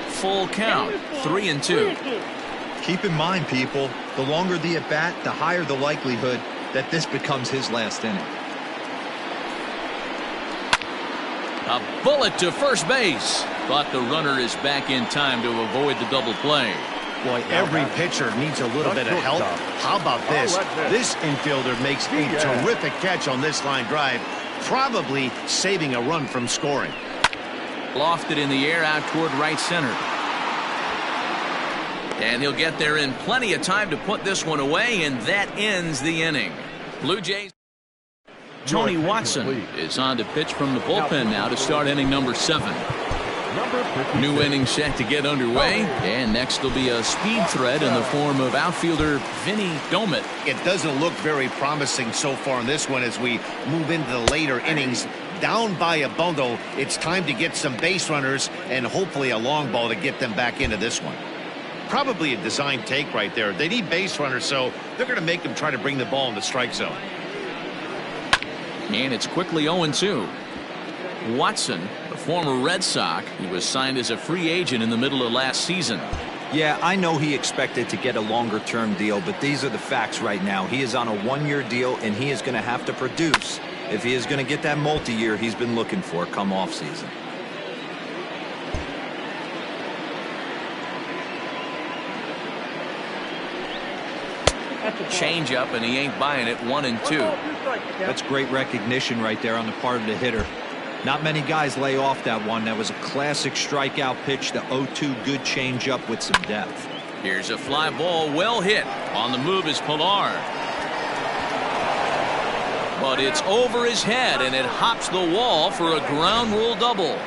Full count. 3-2. Keep in mind, people, the longer the at bat, the higher the likelihood that this becomes his last inning. A bullet to first base, but the runner is back in time to avoid the double play. Boy, every pitcher needs a little bit of help. How about this? This infielder makes a terrific catch on this line drive, probably saving a run from scoring. Lofted in the air out toward right center. And he'll get there in plenty of time to put this one away, and that ends the inning. Blue Jays. Tony Watson is on to pitch from the bullpen now to start inning number 7. New inning set to get underway, and next will be a speed threat in the form of outfielder Vinny Domit. It doesn't look very promising so far in this one as we move into the later innings. Down by a bundle, it's time to get some base runners and hopefully a long ball to get them back into this one. Probably a design take right there. They need base runners, so they're going to make them try to bring the ball in the strike zone. And it's quickly 0-2. Watson, the former Red Sox, he was signed as a free agent in the middle of last season. Yeah, I know he expected to get a longer-term deal, but these are the facts right now. He is on a one-year deal, and he is going to have to produce if he is going to get that multi-year he's been looking for come off-season. Change up, and he ain't buying it. 1-2. That's great recognition right there on the part of the hitter. Not many guys lay off that one. That was a classic strikeout pitch. The 0-2 good change up with some depth. Here's a fly ball, well hit. On the move is Pilar. But it's over his head, and it hops the wall for a ground rule double.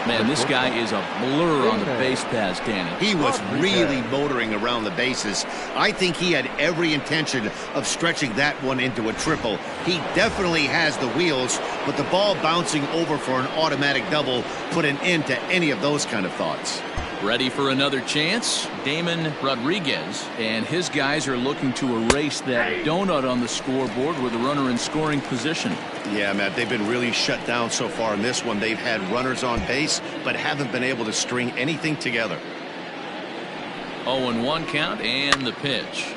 Man, this guy is a blur on the base paths, Danny. He was really motoring around the bases. I think he had every intention of stretching that one into a triple. He definitely has the wheels, but the ball bouncing over for an automatic double put an end to any of those kind of thoughts. Ready for another chance? Damon Rodriguez and his guys are looking to erase that donut on the scoreboard with a runner in scoring position. Yeah, Matt, they've been really shut down so far in this one. They've had runners on base, but haven't been able to string anything together. 0-1 count and the pitch.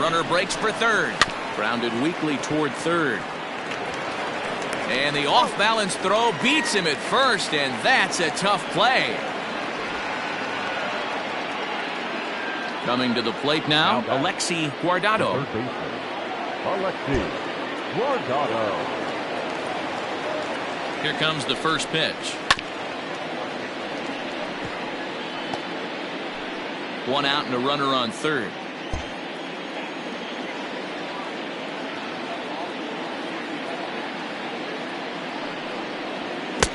Runner breaks for third. Grounded weakly toward third. And the off-balance throw beats him at first, and that's a tough play. Coming to the plate now, Alexi Guardado. Alexi Guardado. Here comes the first pitch. One out and a runner on third.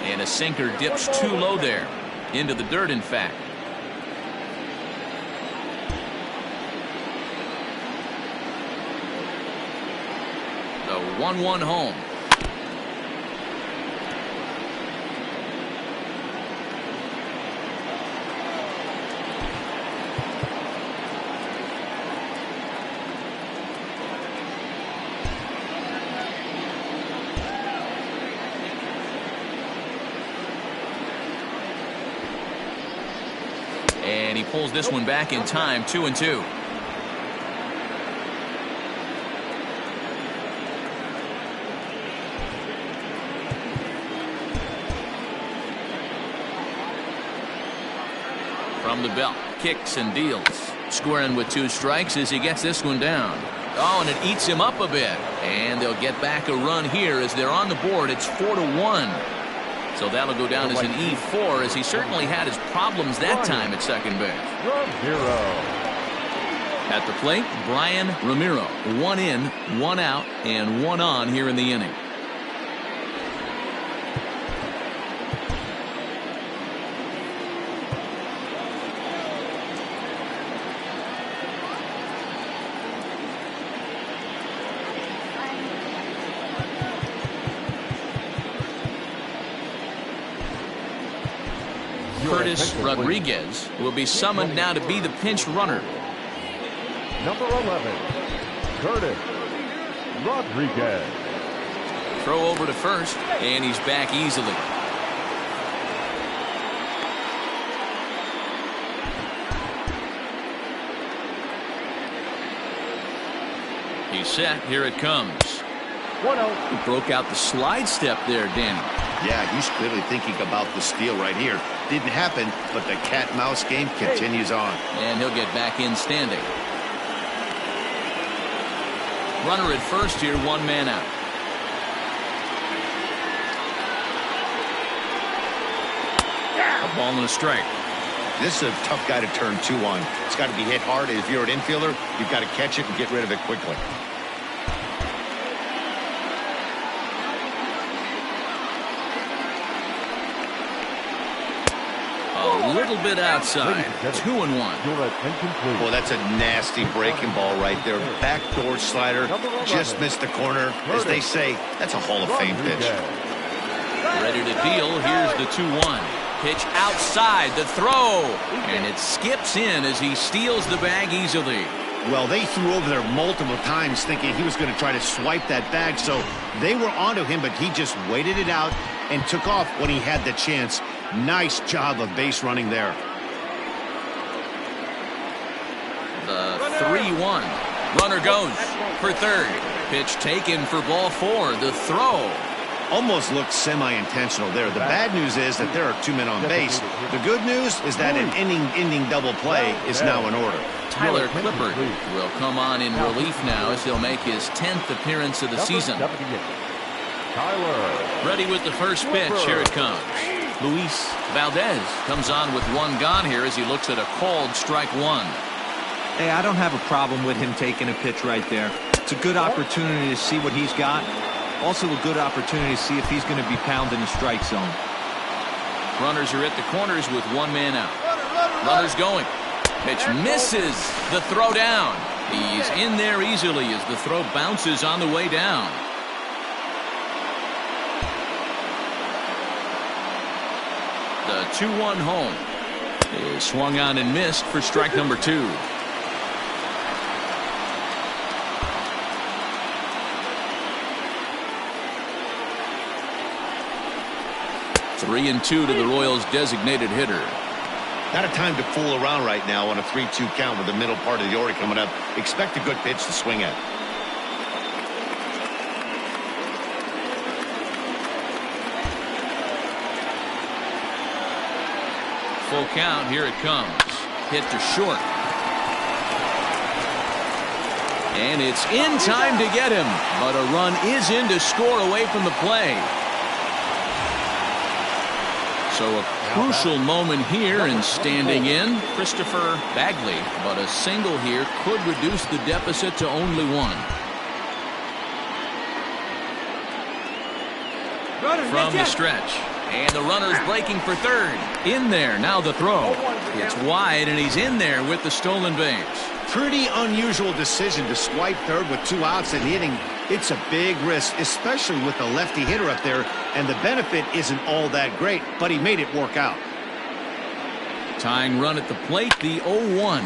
And a sinker dips too low there. Into the dirt, in fact. The 1-1 home. And he pulls this one back in time. 2-2. From the belt, kicks and deals. Squaring with 2 strikes as he gets this one down. Oh, and it eats him up a bit. And they'll get back a run here as they're on the board. It's 4-1. So that'll go down as an E4, as he certainly had his problems that time at second base. At the plate, Brian Ramiro. 1 in, 1 out, and 1 on here in the inning. Curtis Rodriguez will be summoned now to be the pinch runner. Number 11, Curtis Rodriguez. Throw over to first, and he's back easily. He's set. Here it comes. 1-0. He broke out the slide step there, Danny. Yeah, he's clearly thinking about the steal right here. Didn't happen, but the cat-mouse game continues on. And he'll get back in standing. Runner at first here, one man out. A ball and a strike. This is a tough guy to turn two on. It's got to be hit hard. If you're an infielder, you've got to catch it and get rid of it quickly. A little bit outside. 2-1. Your attention, please. Well, that's a nasty breaking ball right there. Backdoor slider. Just missed the corner. As they say, that's a Hall of Fame pitch. Ready to deal. Here's the 2-1. Pitch outside, the throw. And it skips in as he steals the bag easily. Well, they threw over there multiple times thinking he was going to try to swipe that bag, so they were onto him, but he just waited it out and took off when he had the chance. Nice job of base running there. The 3-1. Runner goes for third. Pitch taken for ball 4. The throw. Almost looked semi-intentional there. The bad news is that there are 2 men on base. The good news is that an inning-ending double play is now in order. Tyler Clippard will come on in relief now as he'll make his 10th appearance of the season. Ready with the first pitch. Here it comes. Luis Valdez comes on with one gone here as he looks at a called strike 1. Hey, I don't have a problem with him taking a pitch right there. It's a good opportunity to see what he's got. Also a good opportunity to see if he's going to be pounding the strike zone. Runners are at the corners with one man out. Runners going. Pitch misses. The throw down. He's in there easily as the throw bounces on the way down. The 2-1 home is swung on and missed for strike number 2. 3-2 to the Royals' designated hitter. Not a time to fool around right now on a 3-2 count with the middle part of the order coming up. Expect a good pitch to swing at. Full count. Here it comes. Hit to short. And it's in time to get him. But a run is in to score away from the play. So a crucial moment here, and standing in, Christopher Bagley. But a single here could reduce the deficit to only 1. From the stretch. And the runner's breaking for third. In there, now the throw. It's wide, and he's in there with the stolen base. Pretty unusual decision to swipe third with 2 outs in the inning. It's a big risk, especially with the lefty hitter up there, and the benefit isn't all that great, but he made it work out. Tying run at the plate, the 0-1.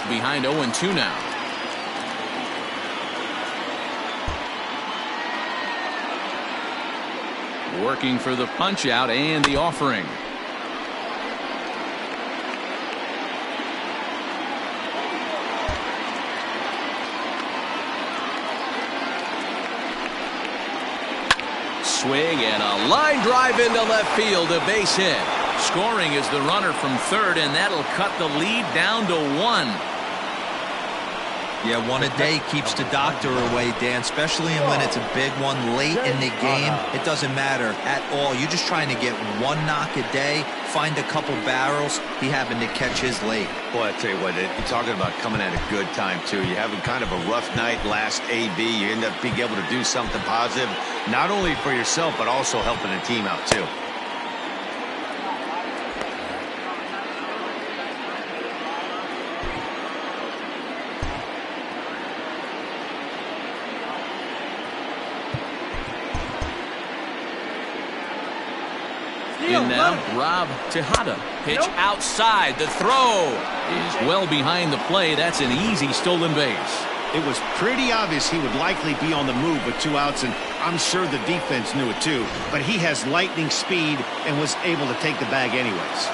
Behind 0-2 now. Working for the punch out and the offering. Swing and a line drive into left field, a base hit. Scoring is the runner from third, and that'll cut the lead down to 1. Yeah, 1 a day keeps the doctor away, Dan, especially when it's a big one late in the game. It doesn't matter at all. You're just trying to get 1 knock a day, find a couple barrels. He happened to catch his late. Boy, I tell you what, you're talking about coming at a good time, too. You're having kind of a rough night last AB. You end up being able to do something positive, not only for yourself, but also helping the team out, too. In now, Rob Tejada. Pitch outside. The throw is well behind the play. That's an easy stolen base. It was pretty obvious he would likely be on the move with 2 outs, and I'm sure the defense knew it too. But he has lightning speed and was able to take the bag anyways.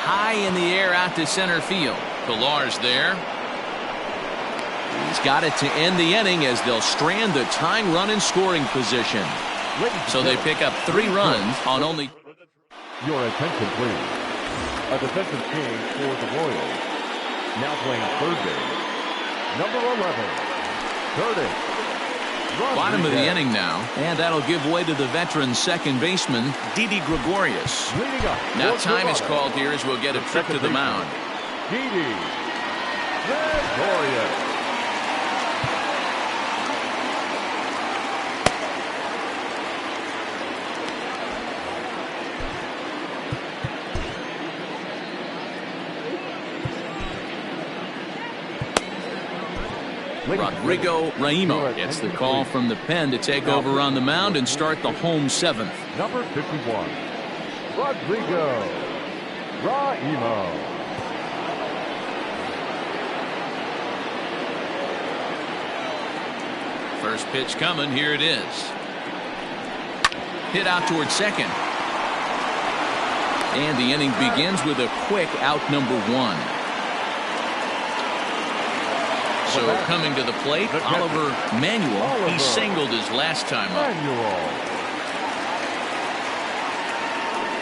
High in the air out to center field. Pilar's there. He's got it to end the inning as they'll strand the tying run in scoring position. So they pick up 3 runs on only Your attention, please. A defensive change for the Royals. Now playing third base. Number 11, Curtis. Bottom of the inning now, and that'll give way to the veteran second baseman, Didi Gregorius. Now time is called here as we'll get a trip to the mound. Didi Gregorius. Rodrigo Raimo gets the call from the pen to take over on the mound and start the home seventh. Number 51, Rodrigo Raimo. First pitch coming. Here it is. Hit out towards second. And the inning begins with a quick out number one. So coming to the plate, Oliver Manuel. He singled his last time up.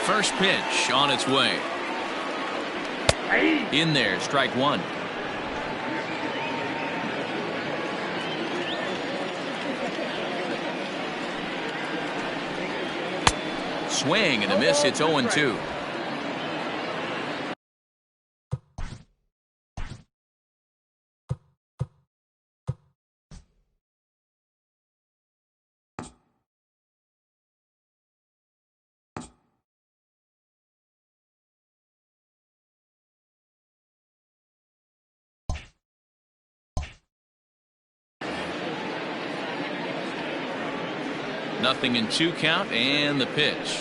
First pitch on its way. In there, strike one. Swing and a miss. It's 0-2. Nothing in 2 count, and the pitch.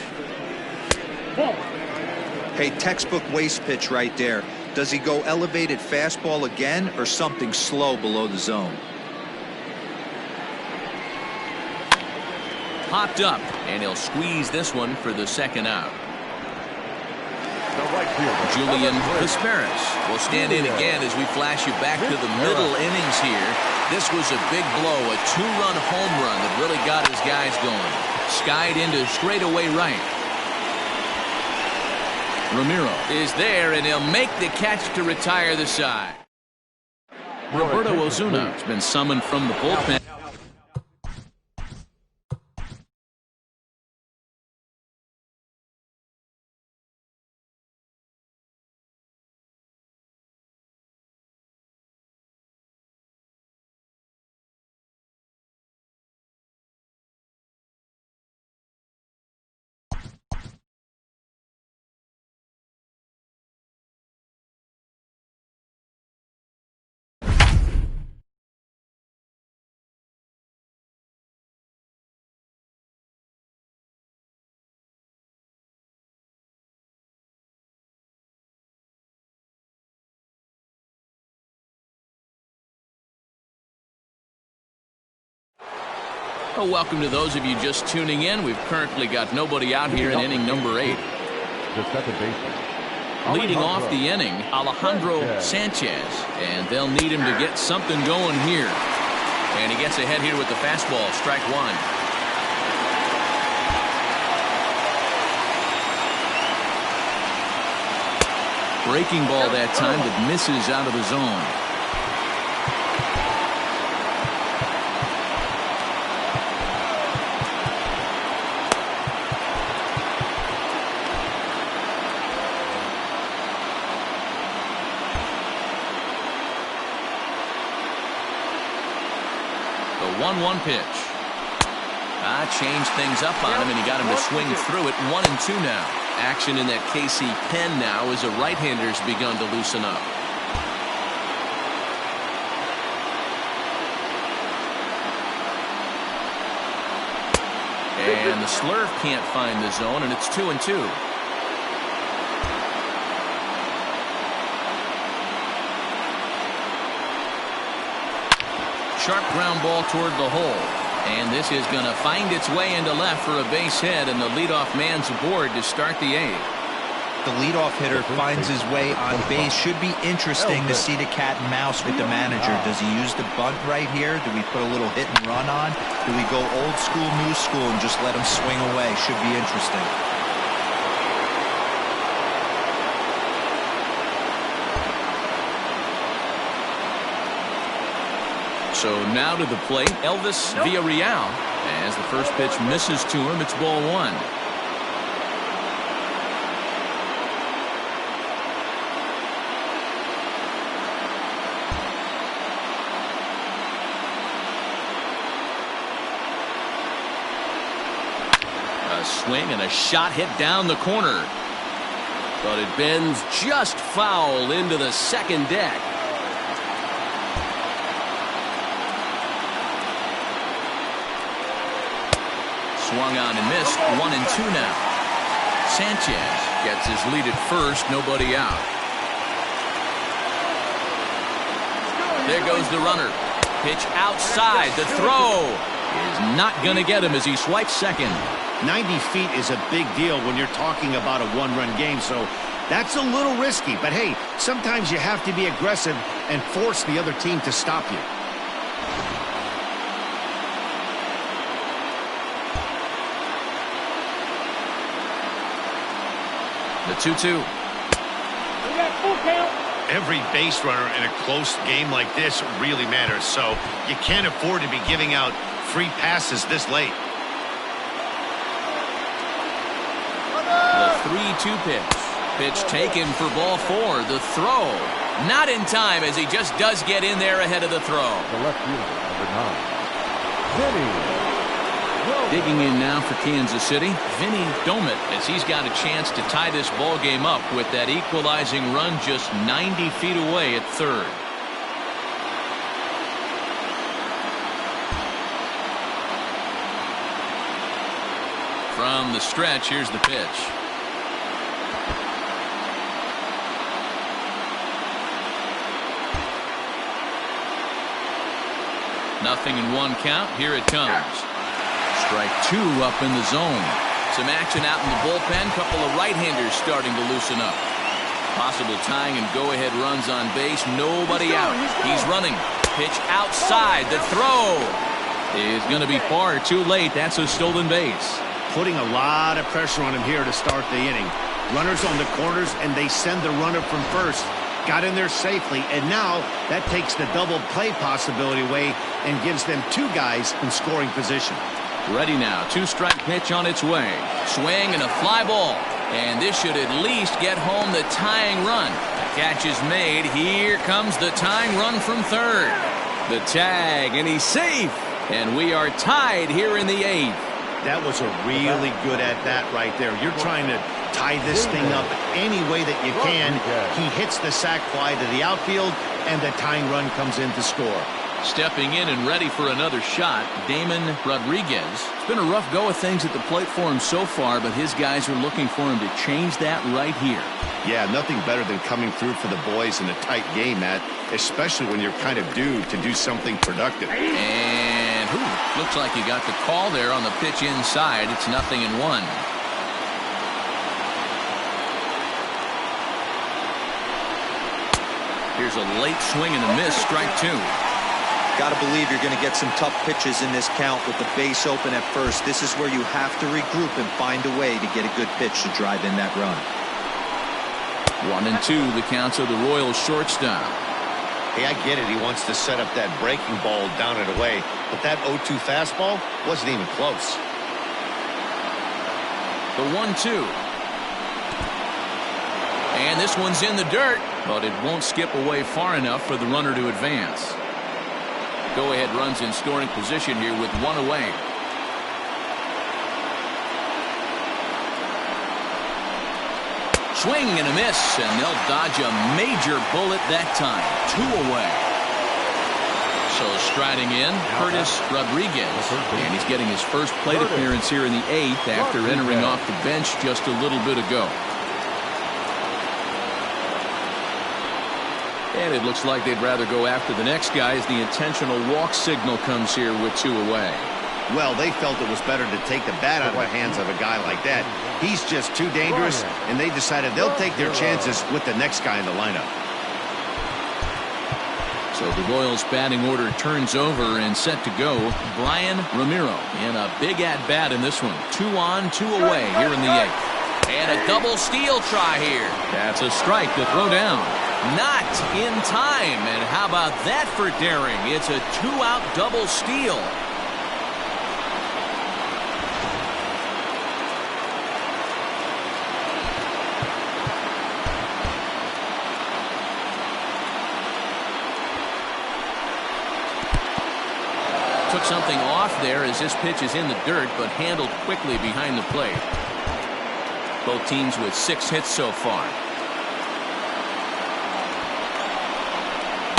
Hey, textbook waste pitch right there. Does he go elevated fastball again or something slow below the zone? Popped up, and he'll squeeze this one for the second out. Julian Casparas will stand in again as we flash you back to the middle innings here. This was a big blow, a 2-run home run that really got his guys going. Skied into straightaway right. Ramiro is there, and he'll make the catch to retire the side. Roberto Ozuna has been summoned from the bullpen. Well, welcome to those of you just tuning in. We've currently got nobody out here in inning number 8. The second baseman. Leading off the inning, Alejandro Sanchez, and they'll need him to get something going here. And he gets ahead here with the fastball, strike one. Breaking ball that time that misses out of the zone. The 1-1 pitch. Changed things up on him, and he got him to swing through it. 1-2 now. Action in that KC pen now as the right-hander's begun to loosen up. And the slurve can't find the zone, and it's 2-2. Sharp ground ball toward the hole. And this is going to find its way into left for a base hit, and the leadoff man's aboard to start the 8th. The leadoff hitter finds his way on base. Should be interesting to see the cat and mouse with the manager. Does he use the bunt right here? Do we put a little hit and run on? Do we go old school, new school, and just let him swing away? Should be interesting. So now to the plate, Elvis Villarreal. As the first pitch misses to him, it's ball one. A swing and a shot hit down the corner. But it bends just foul into the second deck. Swung on and missed. 1-2 now. Sanchez gets his lead at first. Nobody out. There goes the runner. Pitch outside. The throw is not going to get him as he swipes second. 90 feet is a big deal when you're talking about a one-run game, so that's a little risky. But hey, sometimes you have to be aggressive and force the other team to stop you. The 2-2. Every base runner in a close game like this really matters, so you can't afford to be giving out free passes this late. The 3-2 pitch. Pitch taken for ball four. The throw. Not in time as he just does get in there ahead of the throw. The left fielder, number 9, Vinny. Digging in now for Kansas City, Vinny Domit, as he's got a chance to tie this ball game up with that equalizing run just 90 feet away at third. From the stretch, here's the pitch. Nothing in one count. Here it comes. Strike two up in the zone. Some action out in the bullpen. Couple of right-handers starting to loosen up. Possible tying and go-ahead runs on base. Nobody out. He's running. Pitch outside. The throw is going to be far too late. That's a stolen base. Putting a lot of pressure on him here to start the inning. Runners on the corners, and they send the runner from first. Got in there safely, and now that takes the double play possibility away and gives them two guys in scoring position. Ready now. Two-strike pitch on its way. Swing and a fly ball. And this should at least get home the tying run. The catch is made. Here comes the tying run from third. The tag, and he's safe. And we are tied here in the eighth. That was a really good at-bat right there. You're trying to tie this thing up any way that you can. He hits the sac fly to the outfield, and the tying run comes in to score. Stepping in and ready for another shot, Damon Rodriguez. It's been a rough go of things at the plate for him so far, but his guys are looking for him to change that right here. Yeah, nothing better than coming through for the boys in a tight game, Matt, especially when you're kind of due to do something productive. And looks like you got the call there on the pitch inside. It's 0-1. Here's a late swing and a miss. Strike two. Got to believe you're going to get some tough pitches in this count with the base open at first. This is where you have to regroup and find a way to get a good pitch to drive in that run. 1-2 the counts of the Royals shortstop. Hey, I get it. He wants to set up that breaking ball down and away, but that 0-2 fastball wasn't even close. The 1-2. And this one's in the dirt, but it won't skip away far enough for the runner to advance. Go-ahead runs in scoring position here with one away. Swing and a miss, and they'll dodge a major bullet that time. Two away. So striding in, Curtis Rodriguez. And he's getting his first plate appearance here in the eighth after entering off the bench just a little bit ago. And it looks like they'd rather go after the next guy as the intentional walk signal comes here with two away. Well, they felt it was better to take the bat out of the hands of a guy like that. He's just too dangerous, and they decided they'll take their chances with the next guy in the lineup. So the Royals batting order turns over and set to go. Brian Ramiro in a big at-bat in this one. 2 on, 2 away here in the eighth. And a double steal try here. That's a strike to throw down. Not in time. And how about that for daring? It's a 2-out double steal. Took something off there as this pitch is in the dirt, but handled quickly behind the plate. Both teams with 6 hits so far.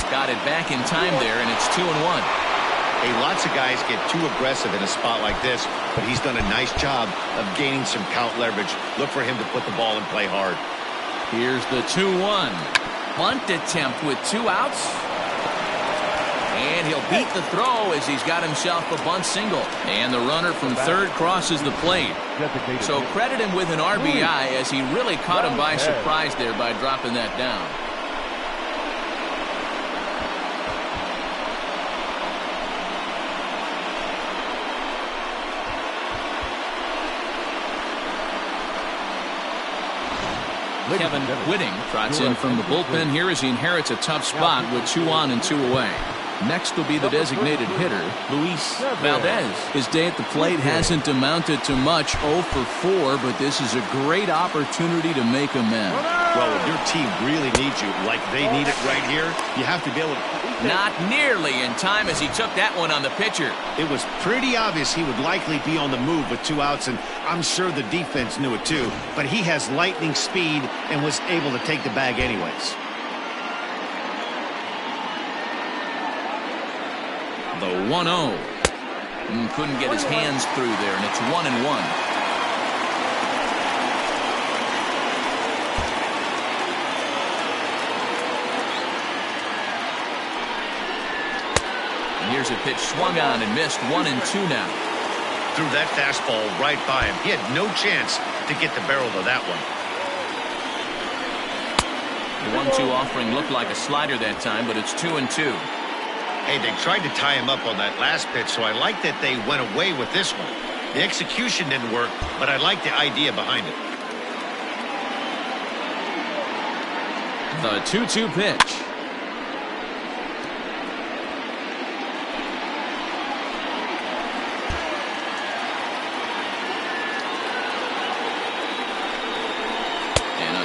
Got it back in time there, and it's 2-1. Hey, lots of guys get too aggressive in a spot like this, but he's done a nice job of gaining some count leverage. Look for him to put the ball and play hard. Here's the 2-1. Bunt attempt with 2 outs. And he'll beat the throw as he's got himself a bunt single. And the runner from third crosses the plate. So credit him with an RBI as he really caught him by surprise there by dropping that down. Kevin Whitting trots in from the bullpen here as he inherits a tough spot with 2 on and 2 away. Next will be the designated hitter, Luis Valdez. His day at the plate hasn't amounted to much, 0 for 4, but this is a great opportunity to make amends. Well, if your team really needs you, like they need it right here, you have to be able to... Not nearly in time as he took that one on the pitcher. It was pretty obvious he would likely be on the move with 2 outs, and I'm sure the defense knew it too. But he has lightning speed and was able to take the bag anyways. The 1-0. Couldn't get his hands through there, and it's 1-1. Here's a pitch swung on and missed. 1-2 now. Threw that fastball right by him. He had no chance to get the barrel to that one. The 1-2 offering looked like a slider that time, but it's 2-2. Hey, they tried to tie him up on that last pitch, so I like that they went away with this one. The execution didn't work, but I like the idea behind it. The 2-2 pitch.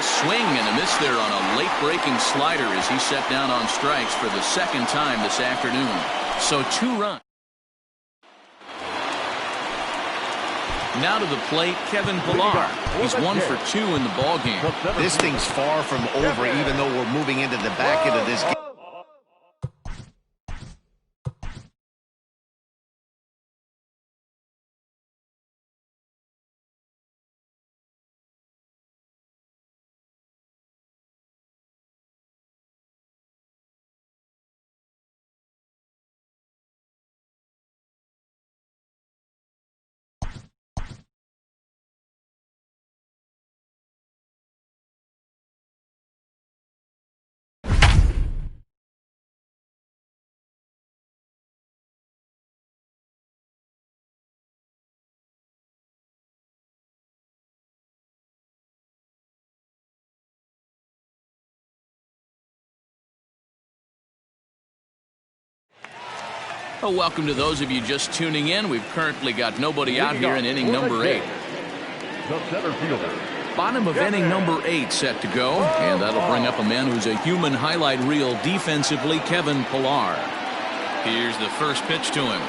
Swing and a miss there on a late-breaking slider as he set down on strikes for the second time this afternoon. So 2 runs. Now to the plate, Kevin Pillar. He's 1 for 2 in the ballgame. This thing's far from over, even though we're moving into the back end of this game. Well, welcome to those of you just tuning in. We've currently got nobody out here in inning number 8. The center fielder. Bottom of inning number 8 set to go, and that'll bring up a man who's a human highlight reel defensively, Kevin Pillar. Here's the first pitch to him.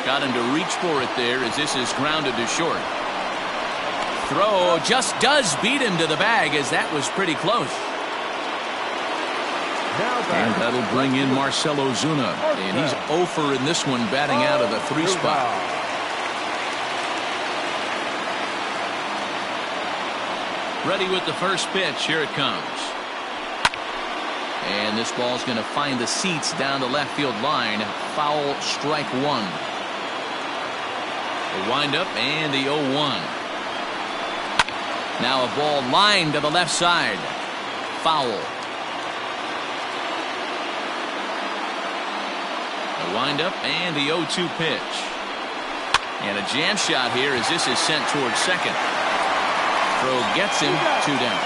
Got him to reach for it there as this is grounded to short. Throw just does beat him to the bag as that was pretty close. And that'll bring in Marcell Ozuna, and he's 0 for in this one, batting out of the 3 spot. Ready with the first pitch. Here it comes. And this ball's going to find the seats down the left field line. Foul, strike 1. The windup and the 0-1. Now a ball lined to the left side. Foul. The windup and the 0-2 pitch. And a jam shot here as this is sent towards second. Throw gets him, 2 down.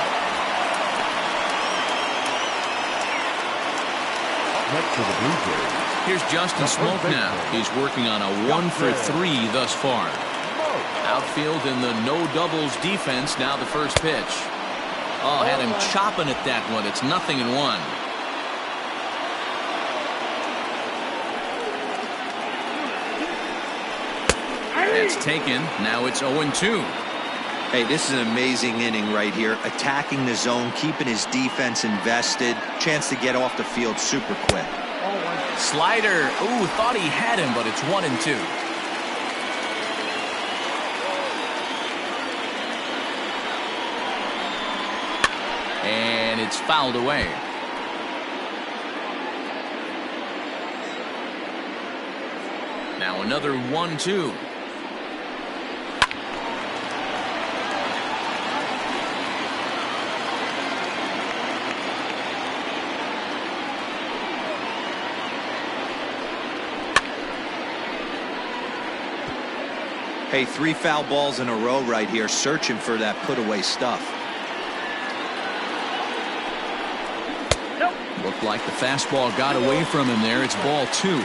for the Blue Jays. Here's Justin Smoke now. He's working on a 1-for-3 thus far. Outfield in the no doubles defense. Now the first pitch. Oh, had him chopping at that one. It's 0-1. It's taken. Now it's 0-2. Hey, this is an amazing inning right here. Attacking the zone, keeping his defense invested. Chance to get off the field super quick. Slider. Ooh, thought he had him, but it's 1-2. And it's fouled away. Now another 1-2. Hey, 3 foul balls in a row right here, searching for that put-away stuff. Looked like the fastball got away from him there. It's ball 2.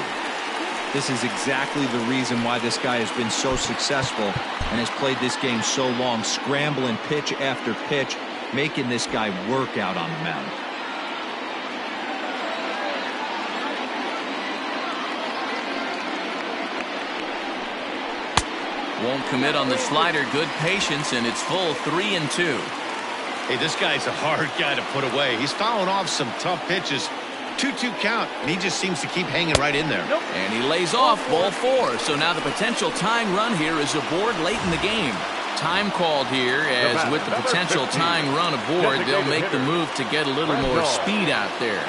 This is exactly the reason why this guy has been so successful and has played this game so long, scrambling pitch after pitch, making this guy work out on the mound. Won't commit on the slider. Good patience, and it's full 3-2. Hey, this guy's a hard guy to put away. He's fouling off some tough pitches. 2-2 count, and he just seems to keep hanging right in there. And he lays off ball 4. So now the potential tying run here is aboard late in the game. Time called here, as with the potential tying run aboard, they'll make the move to get a little more speed out there.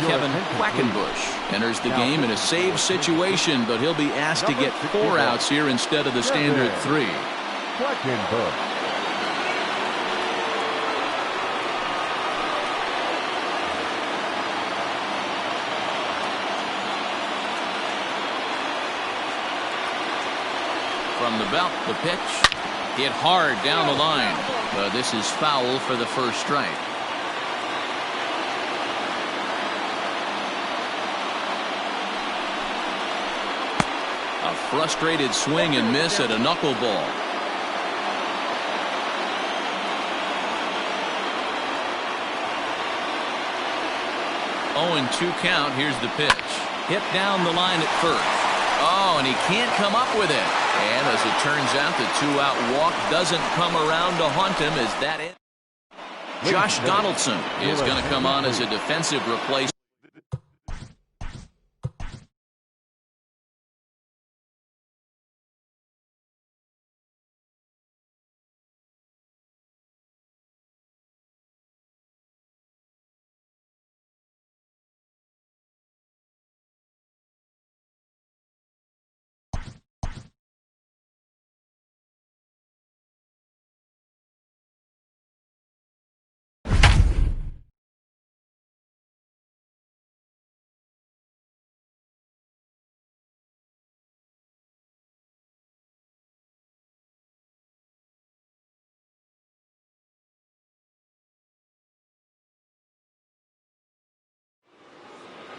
Kevin Quackenbush enters the game in a save situation, but he'll be asked to get 4 outs here instead of the standard 3. From the belt, the pitch hit hard down the line, but this is foul for the first strike. A frustrated swing and miss at a knuckleball. Oh, and 2 count. Here's the pitch. Hit down the line at first. Oh, and he can't come up with it. And as it turns out, the 2-out walk doesn't come around to haunt him. Is that it? Josh Donaldson is going to come on as a defensive replacement.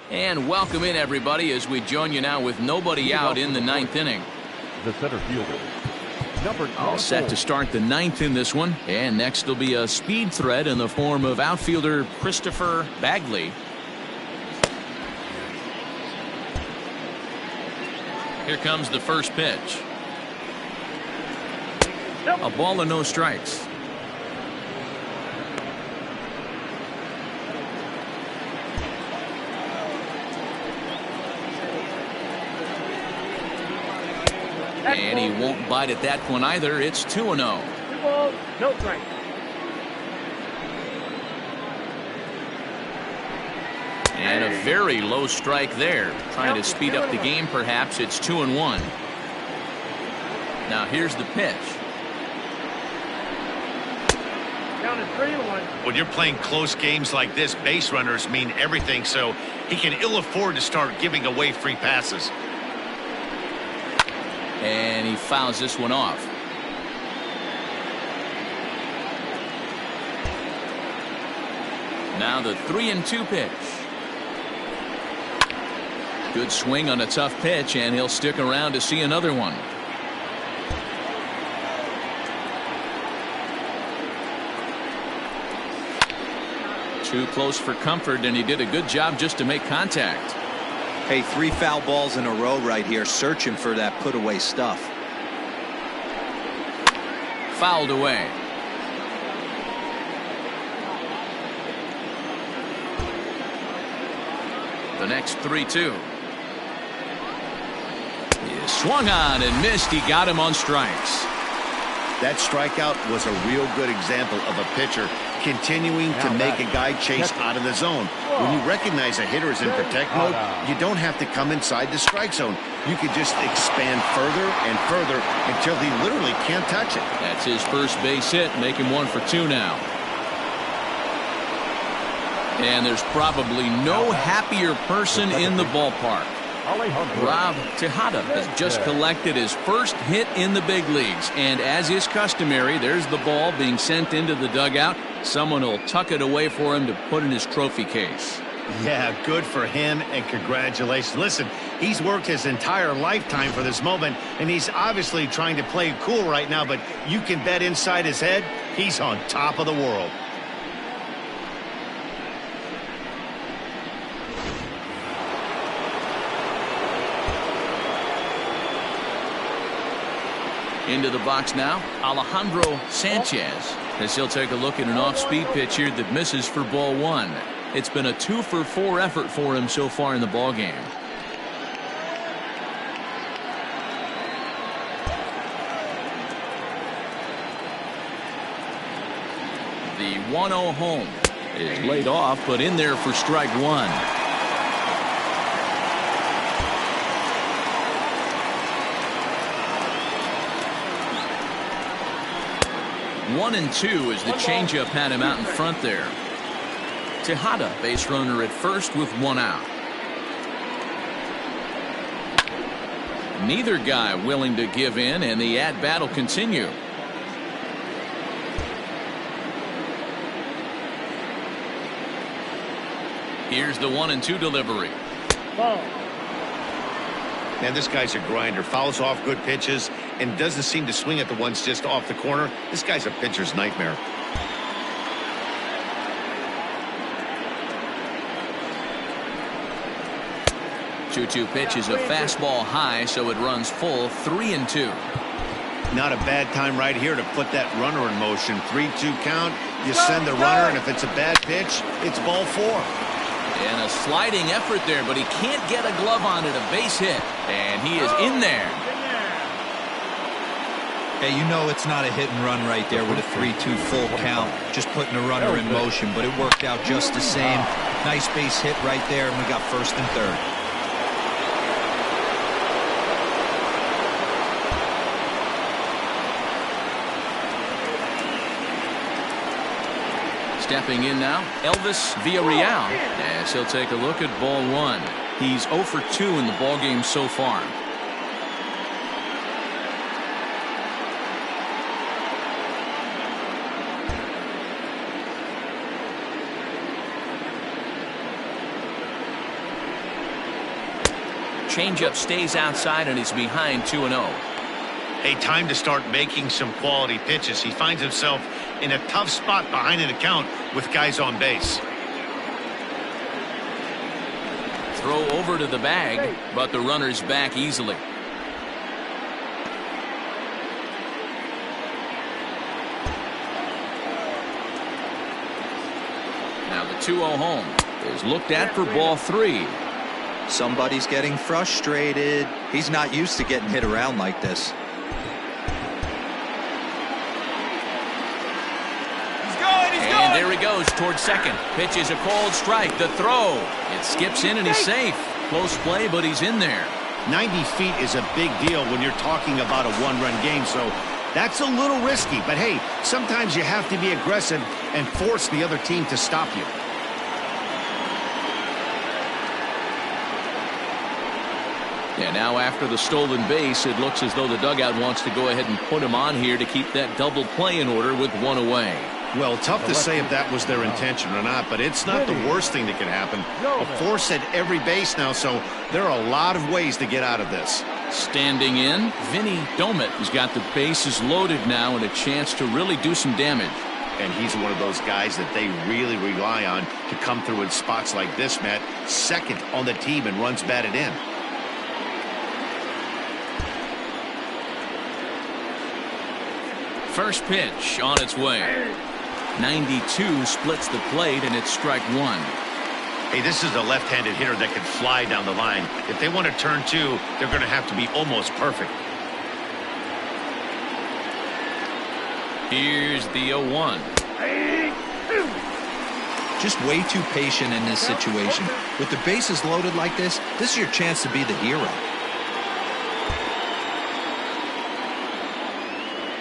And welcome in, everybody, as we join you now with nobody out in the 9th inning. The center fielder, All set to start the 9th in this one. And next will be a speed threat in the form of outfielder Christopher Bagley. Here comes the first pitch. A ball and no strikes. And he won't bite at that one either. It's 2-0. 2 balls, no strike. And a very low strike there. Trying to speed up the game, perhaps. It's 2-1. Now here's the pitch. down to 3-1. When you're playing close games like this, base runners mean everything, so he can ill afford to start giving away free passes. And he fouls this one off. Now the 3-2 pitch. Good swing on a tough pitch, and he'll stick around to see another one. Too close for comfort, and he did a good job just to make contact. Hey, 3 foul balls in a row right here, searching for that put-away stuff. Fouled away. The next 3-2. He swung on and missed. He got him on strikes. That strikeout was a real good example of a pitcher continuing to make a guy chase out of the zone. When you recognize a hitter is in protect mode, you don't have to come inside the strike zone. You could just expand further and further until he literally can't touch it. That's his first base hit, making 1 for 2 now. And there's probably no happier person in the ballpark. Rob Tejada has just collected his first hit in the big leagues, and as is customary, there's the ball being sent into the dugout. Someone will tuck it away for him to put in his trophy case. Yeah, good for him, and congratulations. Listen, he's worked his entire lifetime for this moment, and he's obviously trying to play cool right now, but you can bet inside his head, he's on top of the world. Into the box now, Alejandro Sanchez, as he'll take a look at an off-speed pitch here that misses for ball 1. It's been a 2-for-4 effort for him so far in the ballgame. The 1-0 home is laid off, but in there for strike 1. 1-2 as the changeup had him out in front there. Tejada, base runner at first with 1 out. Neither guy willing to give in, and the at-bat will continue. Here's the 1-2 delivery. Ball. Man, this guy's a grinder. Fouls off good pitches and doesn't seem to swing at the ones just off the corner. This guy's a pitcher's nightmare. Two-two pitch is a fastball high, so it runs full. 3-2. Not a bad time right here to put that runner in motion. 3-2 count. You send the runner, and if it's a bad pitch, it's ball 4. And a sliding effort there, but he can't get a glove on it. A base hit, and he is in there. Hey, you know it's not a hit and run right there with a 3-2 full count. Just putting a runner in motion, but it worked out just the same. Nice base hit right there, and we got first and third. Stepping in now, Elvis Villarreal, as he'll take a look at ball 1. He's 0 for 2 in the ballgame so far. Changeup stays outside, and he's behind 2-0. A time to start making some quality pitches. He finds himself in a tough spot behind an account with guys on base. Throw over to the bag, but the runner's back easily. Now the 2-0 home is looked at for ball 3. Somebody's getting frustrated. He's not used to getting hit around like this. And there he goes towards second. Pitch is a cold strike. The throw. It skips in and he's safe. Close play, but he's in there. 90 feet is a big deal when you're talking about a one-run game, so That's a little risky, but hey, sometimes you have to be aggressive and force the other team to stop you. Yeah, now after the stolen base, it looks as though the dugout wants to go ahead and put him on here to keep that double play in order with one away. Well, tough to say if that was their intention or not, but it's not the worst thing that can happen. A force at every base now, so there are a lot of ways to get out of this. Standing in, Vinny Domit has got the bases loaded now and a chance to really do some damage. And he's one of those guys that they really rely on to come through in spots like this, Matt. Second on the team and runs batted in. First pitch on its way. 92 splits the plate, and it's strike one. Hey, this is a left-handed hitter that can fly down the line. If they want to turn two, they're going to have to be almost perfect. Here's the 0-1. Just way too patient in this situation. With the bases loaded like this is your chance to be the hero.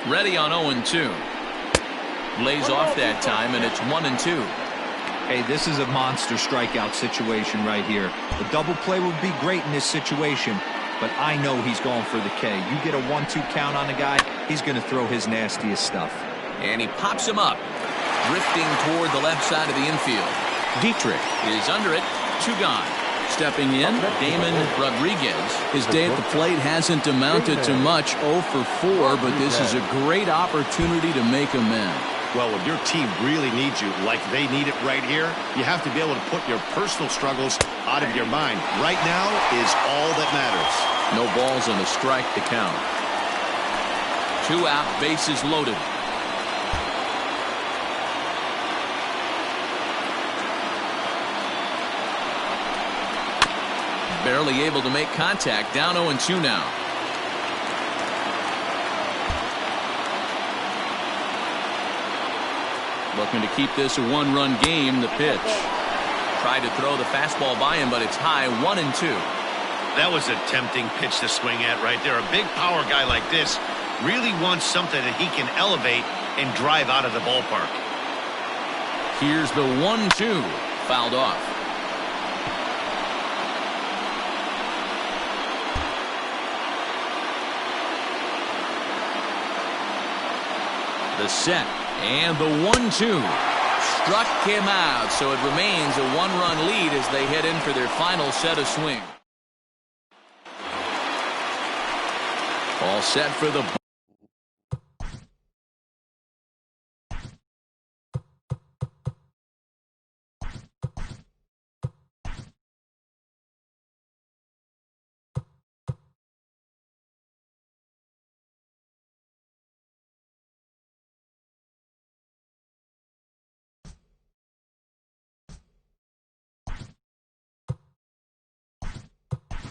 Ready on 0-2. Lays off that time, and it's 1-2. Hey, this is a monster strikeout situation right here. A double play would be great in this situation, but I know he's going for the K. You get a 1-2 count on the guy, he's going to throw his nastiest stuff. And he pops him up, drifting toward the left side of the infield. Dietrich is under it, 2 gone. Stepping in, Damon Rodriguez. His day at the plate hasn't amounted to much, 0 for 4, but this is a great opportunity to make amends. Well, when your team really needs you like they need it right here, you have to be able to put your personal struggles out of your mind. Right now is all that matters. No balls and a strike to count. 2 out, bases loaded. Barely able to make contact. Down 0-2 now. Looking to keep this a 1-run game. The pitch. Tried to throw the fastball by him, but it's high. 1-2. That was a tempting pitch to swing at right there. A big power guy like this really wants something that he can elevate and drive out of the ballpark. Here's the 1-2. Fouled off. The set and the 1-2 struck him out, so it remains a 1-run lead as they head in for their final set of swing. All set for the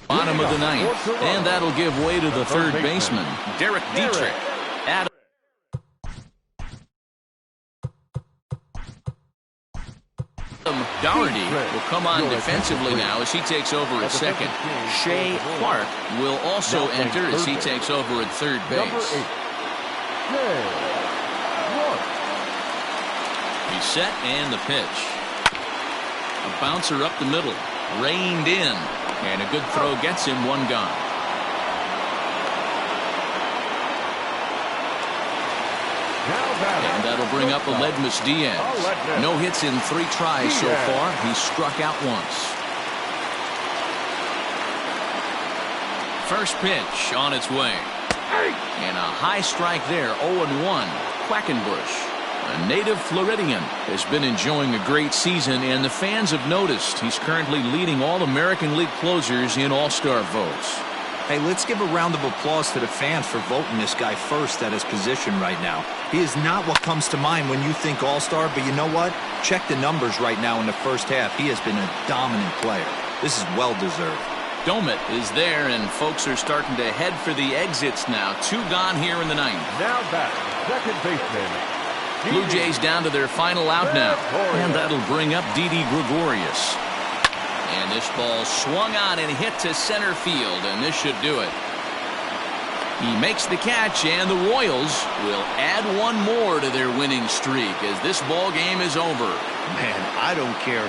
bottom of the 9th, and that'll give way to the third baseman, Derek Dietrich. Adam Doherty will come on defensively now as he takes over at second. Shea Clark will also enter as he takes over at third base. He's set and the pitch. A bouncer up the middle, reined in. And a good throw gets him 1 gone. And that'll bring up Aledmus Diaz. No hits in 3 tries so far. He's struck out once. First pitch on its way. And a high strike there, 0-1. Quackenbush, a native Floridian, has been enjoying a great season, and the fans have noticed he's currently leading all American League closers in All-Star votes. Hey, let's give a round of applause to the fans for voting this guy first at his position right now. He is not what comes to mind when you think All-Star, but you know what? Check the numbers right now in the first half. He has been a dominant player. This is well-deserved. Domit is there, and folks are starting to head for the exits now. 2 gone here in the 9th. Now back, second baseman. Blue Jays down to their final out now. And that'll bring up Didi Gregorius. And this ball swung on and hit to center field, and this should do it. He makes the catch, and the Royals will add one more to their winning streak as this ball game is over. Man, I don't care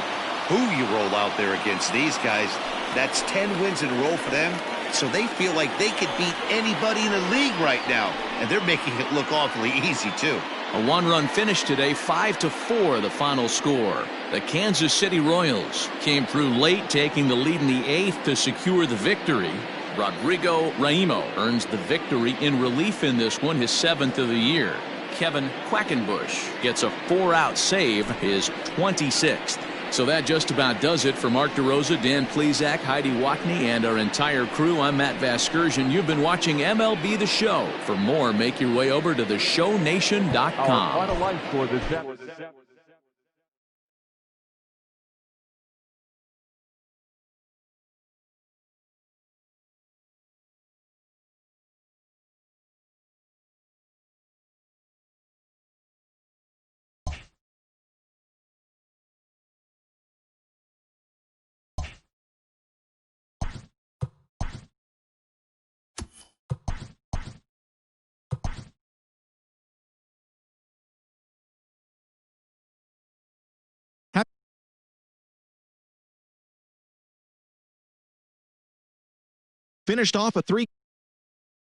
who you roll out there against these guys. That's 10 wins in a row for them, so they feel like they could beat anybody in the league right now, and they're making it look awfully easy, too. A one-run finish today, 5-4 the final score. The Kansas City Royals came through late, taking the lead in the 8th to secure the victory. Rodrigo Raimo earns the victory in relief in this one, his 7th of the year. Kevin Quackenbush gets a 4-out save, his 26th. So that just about does it for Mark DeRosa, Dan Plesac, Heidi Watney, and our entire crew. I'm Matt Vasgersian. You've been watching MLB The Show. For more, make your way over to theshownation.com. Our final line score this finished off a 3